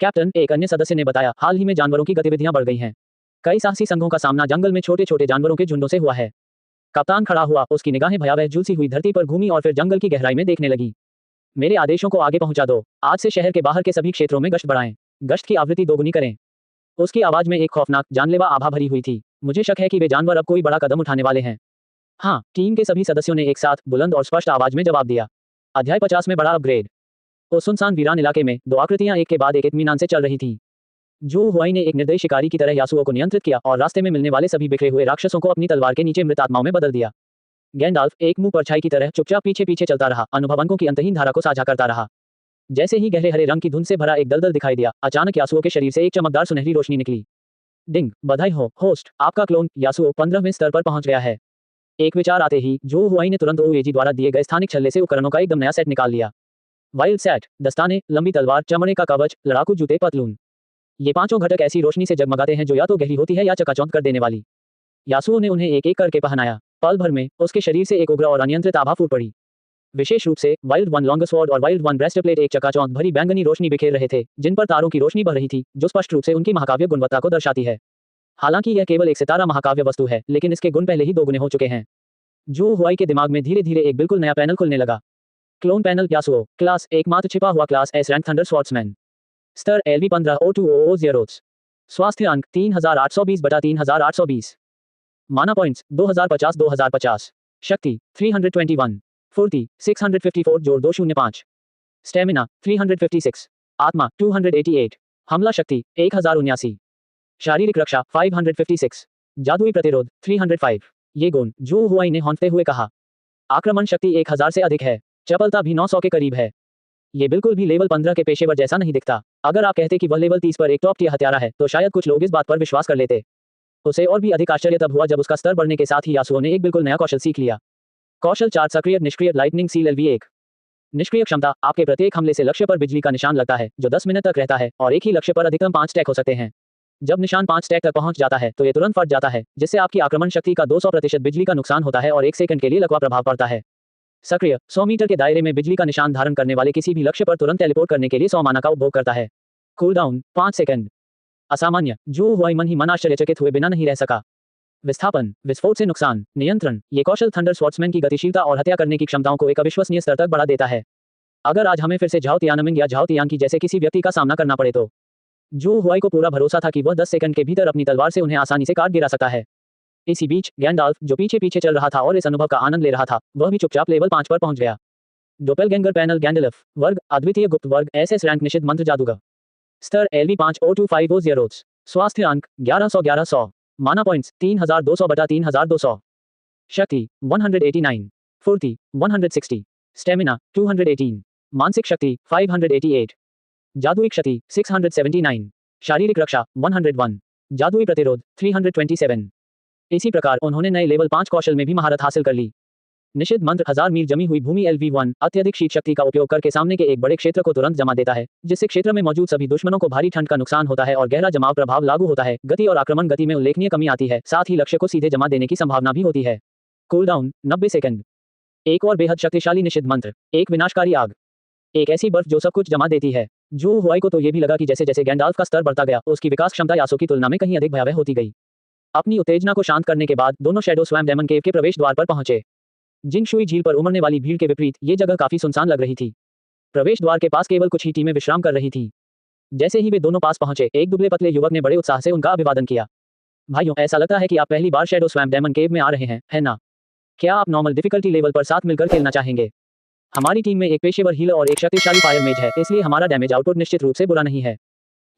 कैप्टन, एक अन्य सदस्य ने बताया, हाल ही में जानवरों की गतिविधियां बढ़ गई हैं। कई साहसी संघों का सामना जंगल में छोटे छोटे जानवरों के झुंडों से हुआ है। कप्तान खड़ा हुआ, उसकी निगाहें भयावह झुलसी हुई धरती पर घूमी और फिर जंगल की गहराई में देखने लगी। मेरे आदेशों को आगे पहुंचा दो। आज से शहर के बाहर के सभी क्षेत्रों में गश्त बढ़ाएं। गश्त की आवृत्ति दोगुनी करें। उसकी आवाज में एक खौफनाक, जानलेवा आभा भरी हुई थी। मुझे शक है कि वे जानवर अब कोई बड़ा कदम उठाने वाले हैं। हाँ, टीम के सभी सदस्यों ने एक साथ बुलंद और स्पष्ट आवाज में जवाब दिया। अध्याय 50 में बड़ा अपग्रेड। उस सुनसान वीरान इलाके में दो आकृतियां एक के बाद एक इत्मीनान से चल रही थीं। जू हुआई ने एक निर्दयी शिकारी की तरह यासुओ को नियंत्रित किया और रास्ते में मिलने वाले सभी बिखरे हुए राक्षसों को अपनी तलवार के नीचे मृत आत्माओं में बदल दिया। गैंडाल्फ एक मुंह परछाई की तरह चुपचाप पीछे पीछे चलता रहा, अनुभव अंकों की अंतहीन धारा को साझा करता रहा। जैसे ही गहरे हरे रंग की धुंध से भरा एक दलदल दिखाई दिया, अचानक यासुओ के शरीर से एक चमकदार सुनहरी रोशनी निकली। डिंग, बधाई हो होस्ट, आपका क्लोन यासुओ 15वें स्तर पर पहुंच गया है। एक विचार आते ही जो हुआई ने तुरंत ओएजी द्वारा दिए गए स्थानिक छल्ले से उपकरणों का एकदम नया सेट निकाल लिया। वाइल्ड सेट, दस्ताने, लंबी तलवार, चमड़े का कवच, लड़ाकू जूते, पतलून। ये पांचों घटक ऐसी रोशनी से जगमगाते हैं जो या तो गहरी होती है या चकाचौंध कर देने वाली। यासुओ ने उन्हें एक एक करके पहनाया। पल भर में उसके शरीर से एक उग्र और अनियंत्रित आभा फूट पड़ी। विशेष रूप से वाइल्ड वन लॉन्ग स्वॉर्ड और वाइल्ड वन ब्रेस्टप्लेट एक चकाचौंध भरी बैंगनी रोशनी बिखेर रहे थे, जिन पर तारों की रोशनी बह रही थी, जो स्पष्ट रूप से उनकी महाकाव्य गुणवत्ता को दर्शाती है। हालांकि यह केवल एक सितारा महाकाव्य वस्तु है, लेकिन इसके गुण पहले ही दोगुने हो चुके हैं। जो हुआई के दिमाग में धीरे धीरे एक बिल्कुल नया पैनल खुलने लगा। क्लोन पैनल यासुओ, क्लास एकमात्र छिपा हुआ class S rank thunder swordsman. स्तर LV 15 O200। स्वास्थ्य अंक 3820/3820। माना पॉइंट्स 2050 शक्ति 321। फुर्ती 654 जोड़ 205। स्टेमिना 356। आत्मा 288। हमला शक्ति 1079। शारीरिक रक्षा 556। जादुई प्रतिरोध 305। ये गुण जो हुआई ने हौंकते हुए कहा। आक्रमण शक्ति 1000 से अधिक है। चपलता भी 900 के करीब है। ये बिल्कुल भी लेवल 15 के पेशेवर जैसा नहीं दिखता। अगर आप कहते कि वह लेवल 30 पर एक टॉप टियर हत्यारा है, तो शायद कुछ लोग इस बात पर विश्वास कर लेते। उसे और भी अधिक आश्चर्य तब हुआ जब उसका स्तर बढ़ने के साथ ही यासुओ ने एक बिल्कुल नया कौशल सीख लिया। कौशल 4 सक्रिय निष्क्रिय लाइटनिंग सील LV1। निष्क्रिय क्षमता, आपके प्रत्येक हमले से लक्ष्य पर बिजली का निशान लगता है, जो 10 मिनट तक रहता है, और एक ही लक्ष्य पर अधिकतम 5 स्टैक हो सकते हैं। जब निशान 5 स्टैक तक पहुंच जाता है, तो ये तुरंत फट जाता है, जिससे आपकी आक्रमण शक्ति का 200% बिजली का नुकसान होता है और 1 सेकंड के लिए लकवा प्रभाव पड़ता है। सक्रिय 100 मीटर के दायरे में बिजली का निशान धारण करने वाले किसी भी लक्ष्य पर तुरंत टेलीपोर्ट करने के लिए 100 माना का उपभोग करता है। Cool down 5 second. असामान्य, जो हुआई मन ही मन आश्चर्यचकित हुए बिना नहीं रह सका। विस्थापन, विस्फोट से नुकसान, नियंत्रण, ये कौशल थंडर स्वॉर्ड्समैन की गतिशीलता और हत्या करने की क्षमताओं को एक अविश्वसनीय स्तर तक बढ़ा देता है। अगर आज हमें फिर से झाओ तियानमिंग या झाओ तियांग की जैसे किसी व्यक्ति का सामना करना पड़े तो जो हुआई को पूरा भरोसा था कि वह 10 सेकंड के भीतर अपनी तलवार से उन्हें आसानी से काट गिरा सकता है। इसी बीच गैंडाल्फ, जो पीछे पीछे चल रहा था और इस अनुभव का आनंद ले रहा था, वह भी चुपचाप लेवल 5 पर पहुंच गया। डोपेलगैंगर पैनल गैंडल्फ, वर्ग अद्वितीय गुप्त वर्ग SS रैंक निषिद्ध मंत्र जादूगर। स्तर LV 5 O2500। स्वास्थ्य अंक 1100। माना पॉइंट्स 3200/3200। शक्ति 189। फुर्ती 160। स्टेमिना 218। मानसिक शक्ति 588। जादुई शक्ति 679। शारीरिक रक्षा 101। जादुई प्रतिरोध 327। इसी प्रकार उन्होंने नए लेवल 5 कौशल में भी महारत हासिल कर ली। निषिद्ध मंत्र 1000 मील जमी हुई भूमि LV1 अत्यधिक शीत शक्ति का उपयोग करके सामने के एक बड़े क्षेत्र को तुरंत जमा देता है, जिससे क्षेत्र में मौजूद सभी दुश्मनों को भारी ठंड का नुकसान होता है और गहरा जमाव प्रभाव लागू होता है। गति और आक्रमण गति में उल्लेखनीय कमी आती है, साथ ही लक्ष्य को सीधे जमा देने की संभावना भी होती है। Cool down 90 second. एक और बेहद शक्तिशाली निषिद्ध मंत्र, एक विनाशकारी आग। एक ऐसी बर्फ जो सब कुछ जमा देती है। जो हुआई को तो ये भी लगा कि जैसे जैसे गैंडाल्फ का स्तर बढ़ता गया, उसकी विकास क्षमता यासो की तुलना में कहीं अधिक भयावह होती गई। अपनी उत्तेजना को शांत करने के बाद दोनों शैडो स्वयं डेमन केव के प्रवेश द्वार पर पहुंचे। जिंगशुई झील पर उमड़ने वाली भीड़ के विपरीत ये जगह काफी सुनसान लग रही थी। प्रवेश द्वार के पास केवल कुछ ही टीमें विश्राम कर रही थीं। जैसे ही वे दोनों पास पहुंचे, एक दुबले पतले युवक ने बड़े उत्साह से उनका अभिवादन किया। भाइयों, ऐसा लगता है कि आप पहली बार शैडो स्वैम्प डेमन केव में आ रहे हैं, है ना? क्या आप नॉर्मल डिफिकल्टी लेवल पर साथ मिलकर खेलना चाहेंगे? हमारी टीम में एक पेशेवर हीलर और एक शक्तिशाली फायर मेज है, इसलिए हमारा डैमेज आउटपुट निश्चित रूप से बुरा नहीं है।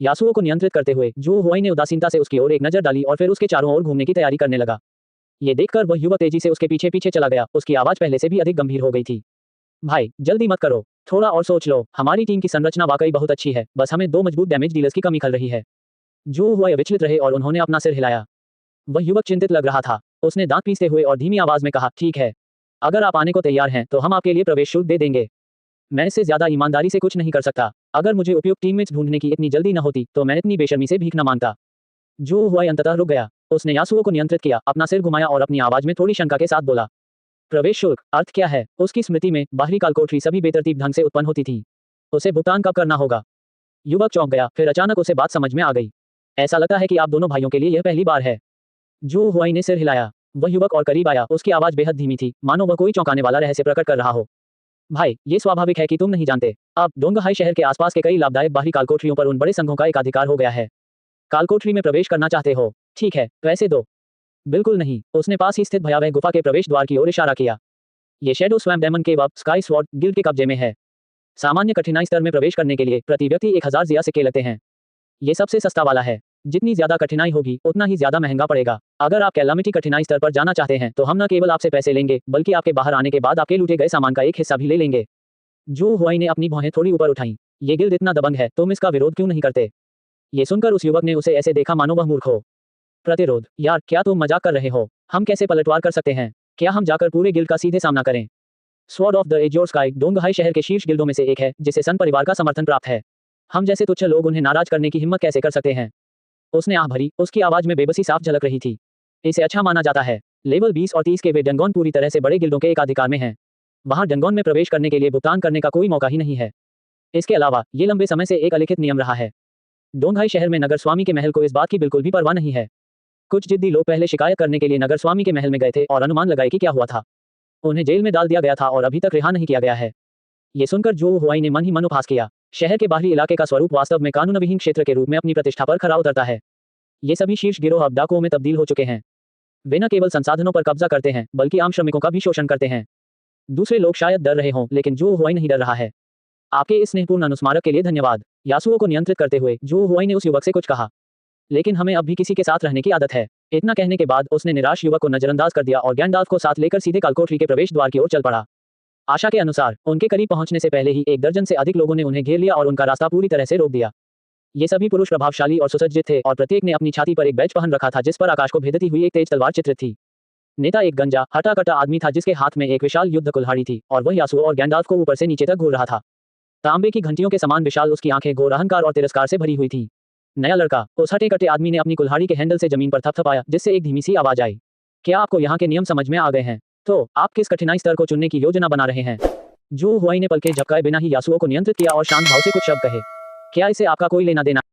यासुओ को नियंत्रित करते हुए जू हुआई ने उदासीनता से उसकी ओर एक नजर डाली और फिर उसके चारों ओर घूमने की तैयारी करने लगा। ये देखकर वह युवक तेजी से उसके पीछे पीछे चला गया, उसकी आवाज पहले से भी अधिक गंभीर हो गई थी। भाई, जल्दी मत करो, थोड़ा और सोच लो, हमारी टीम की संरचना वाकई बहुत अच्छी है, बस हमें 2 मजबूत डैमेज डीलर्स की कमी खल रही है। जू हुआई विचलित रहे और उन्होंने अपना सिर हिलाया। वह युवक चिंतित लग रहा था। उसने दांत पीसते हुए और धीमी आवाज में कहा, ठीक है, अगर आप आने को तैयार हैं तो हम आपके लिए प्रवेश शुल्क दे देंगे। मैं इससे ज्यादा ईमानदारी से कुछ नहीं कर सकता। अगर मुझे उपयुक्त टीममेट्स ढूंढने की इतनी जल्दी न होती तो मैं इतनी बेशर्मी से भीख न मांगता। जू हुआई अंततः रुक गया। उसने यासुओ को नियंत्रित किया, अपना सिर घुमाया और अपनी आवाज में थोड़ी शंका के साथ बोला, प्रवेश शुल्क अर्थ क्या है? उसकी स्मृति में बाहरी कालकोठरी सभी बेतरतीब ढंग से उत्पन्न होती थी। उसे भुगतान कब करना होगा? युवक चौंक गया, फिर अचानक उसे बात समझ में आ गई। ऐसा लगता है कि आप दोनों भाइयों के लिए यह पहली बार है। जू हुआई ने सिर हिलाया। वह युवक और करीब आया, उसकी आवाज बेहद धीमी थी, मानो वह कोई चौंकाने वाला रहस्य प्रकट कर रहा हो। भाई, ये स्वाभाविक है कि तुम नहीं जानते। अब डोंगहाई शहर के आसपास के कई लाभदायक बाहरी कालकोठरियों पर उन बड़े संघों का एकाधिकार हो गया है। कालकोठरी में प्रवेश करना चाहते हो? ठीक है, पैसे दो। बिल्कुल नहीं। उसने पास ही स्थित भयावह गुफा के प्रवेश द्वार की ओर इशारा किया। ये शैडो स्वैम्प डेमन केव अब स्काई स्वॉर्ड गिल्ड के कब्जे में है। सामान्य कठिनाई स्तर में प्रवेश करने के लिए प्रति व्यक्ति 1000 जिया सिक्के लगते हैं। ये सबसे सस्ता वाला है। जितनी ज्यादा कठिनाई होगी उतना ही ज्यादा महंगा पड़ेगा। अगर आप कैलामिटी कठिनाई स्तर पर जाना चाहते हैं तो हम न केवल आपसे पैसे लेंगे बल्कि आपके बाहर आने के बाद आपके लूटे गए सामान का एक हिस्सा भी ले लेंगे। जू हुआई ने अपनी भौहें थोड़ी ऊपर उठाई। ये गिल्ड इतना दबंग है, तुम इसका विरोध क्यों नहीं करते? ये सुनकर उस युवक ने उसे ऐसे देखा मानो वह मूर्ख हो। प्रतिरोध? यार, क्या तुम मजाक कर रहे हो? हम कैसे पलटवार कर सकते हैं? क्या हम जाकर पूरे गिल्ड का सीधे सामना करें? Sword of the azure sky Donghai शहर के शीर्ष गिल्डों में से एक है जिसे सन परिवार का समर्थन प्राप्त है। हम जैसे तुच्छ लोग उन्हें नाराज करने की हिम्मत कैसे कर सकते हैं? उसने आह भरी, उसकी आवाज में बेबसी साफ झलक रही थी। इसे अच्छा माना जाता है। लेवल 20 और 30 के वे डंगोन पूरी तरह से बड़े गिल्डों के एकाधिकार में हैं। वहां डंगोन में प्रवेश करने के लिए भुगतान करने का कोई मौका ही नहीं है। इसके अलावा ये लंबे समय से एक अलिखित नियम रहा है। डोंगहाई शहर में नगर स्वामी के महल को इस बात की बिल्कुल भी परवाह नहीं है। कुछ जिद्दी लोग पहले शिकायत करने के लिए नगर स्वामी के महल में गए थे और अनुमान लगाए कि क्या हुआ था। उन्हें जेल में डाल दिया गया था और अभी तक रिहा नहीं किया गया है। ये सुनकर जू हुआई ने मन ही मन उपहास किया। शहर के बाहरी इलाके का स्वरूप वास्तव में कानूनविहीन क्षेत्र के रूप में अपनी प्रतिष्ठा पर खरा उतरता है। ये सभी शीर्ष गिरोह अब डाकुओं में तब्दील हो चुके हैं। वे न केवल संसाधनों पर कब्जा करते हैं बल्कि आम श्रमिकों का भी शोषण करते हैं। दूसरे लोग शायद डर रहे हों, लेकिन जू हुआई नहीं डर रहा है। आपके इस स्नेहपूर्ण अनुस्मारक के लिए धन्यवाद। यासुओ को नियंत्रित करते हुए जू हुआई ने उस युवक से कुछ कहा, लेकिन हमें अब भी किसी के साथ रहने की आदत है। इतना कहने के बाद उसने निराश युवक को नजरअंदाज कर दिया और गैंडाल्फ को साथ लेकर सीधे कालकोठरी के प्रवेश द्वार की ओर चल पड़ा। आशा के अनुसार उनके करीब पहुंचने से पहले ही 1 दर्जन से अधिक लोगों ने उन्हें घेर लिया और उनका रास्ता पूरी तरह से रोक दिया। ये सभी पुरुष प्रभावशाली और सुसज्जित थे और प्रत्येक ने अपनी छाती पर एक बैज पहन रखा था जिस पर आकाश को भेदती हुई एक तेज तलवार चित्रित थी। नेता एक गंजा हटा-कटा आदमी था जिसके हाथ में एक विशाल युद्ध कुल्हाड़ी थी और वह यासुओ और गैंडाल्फ को ऊपर से नीचे तक घूर रहा था। तांबे की घंटियों के समान विशाल उसकी आंखें घोर अहंकार और तिरस्कार से भरी हुई थी। नया लड़का, उस हटे-कटे आदमी ने अपनी कुल्हाड़ी के हैंडल से जमीन पर थपथपाया जिससे एक धीमी सी आवाज आई। क्या आपको यहाँ के नियम समझ में आ गए हैं? तो आप किस कठिनाई स्तर को चुनने की योजना बना रहे हैं? जू हुआई ने पलकें झपकाए बिना ही यासुओ को नियंत्रित किया और शांत भाव से कुछ शब्द कहे। क्या इसे आपका कोई लेना देना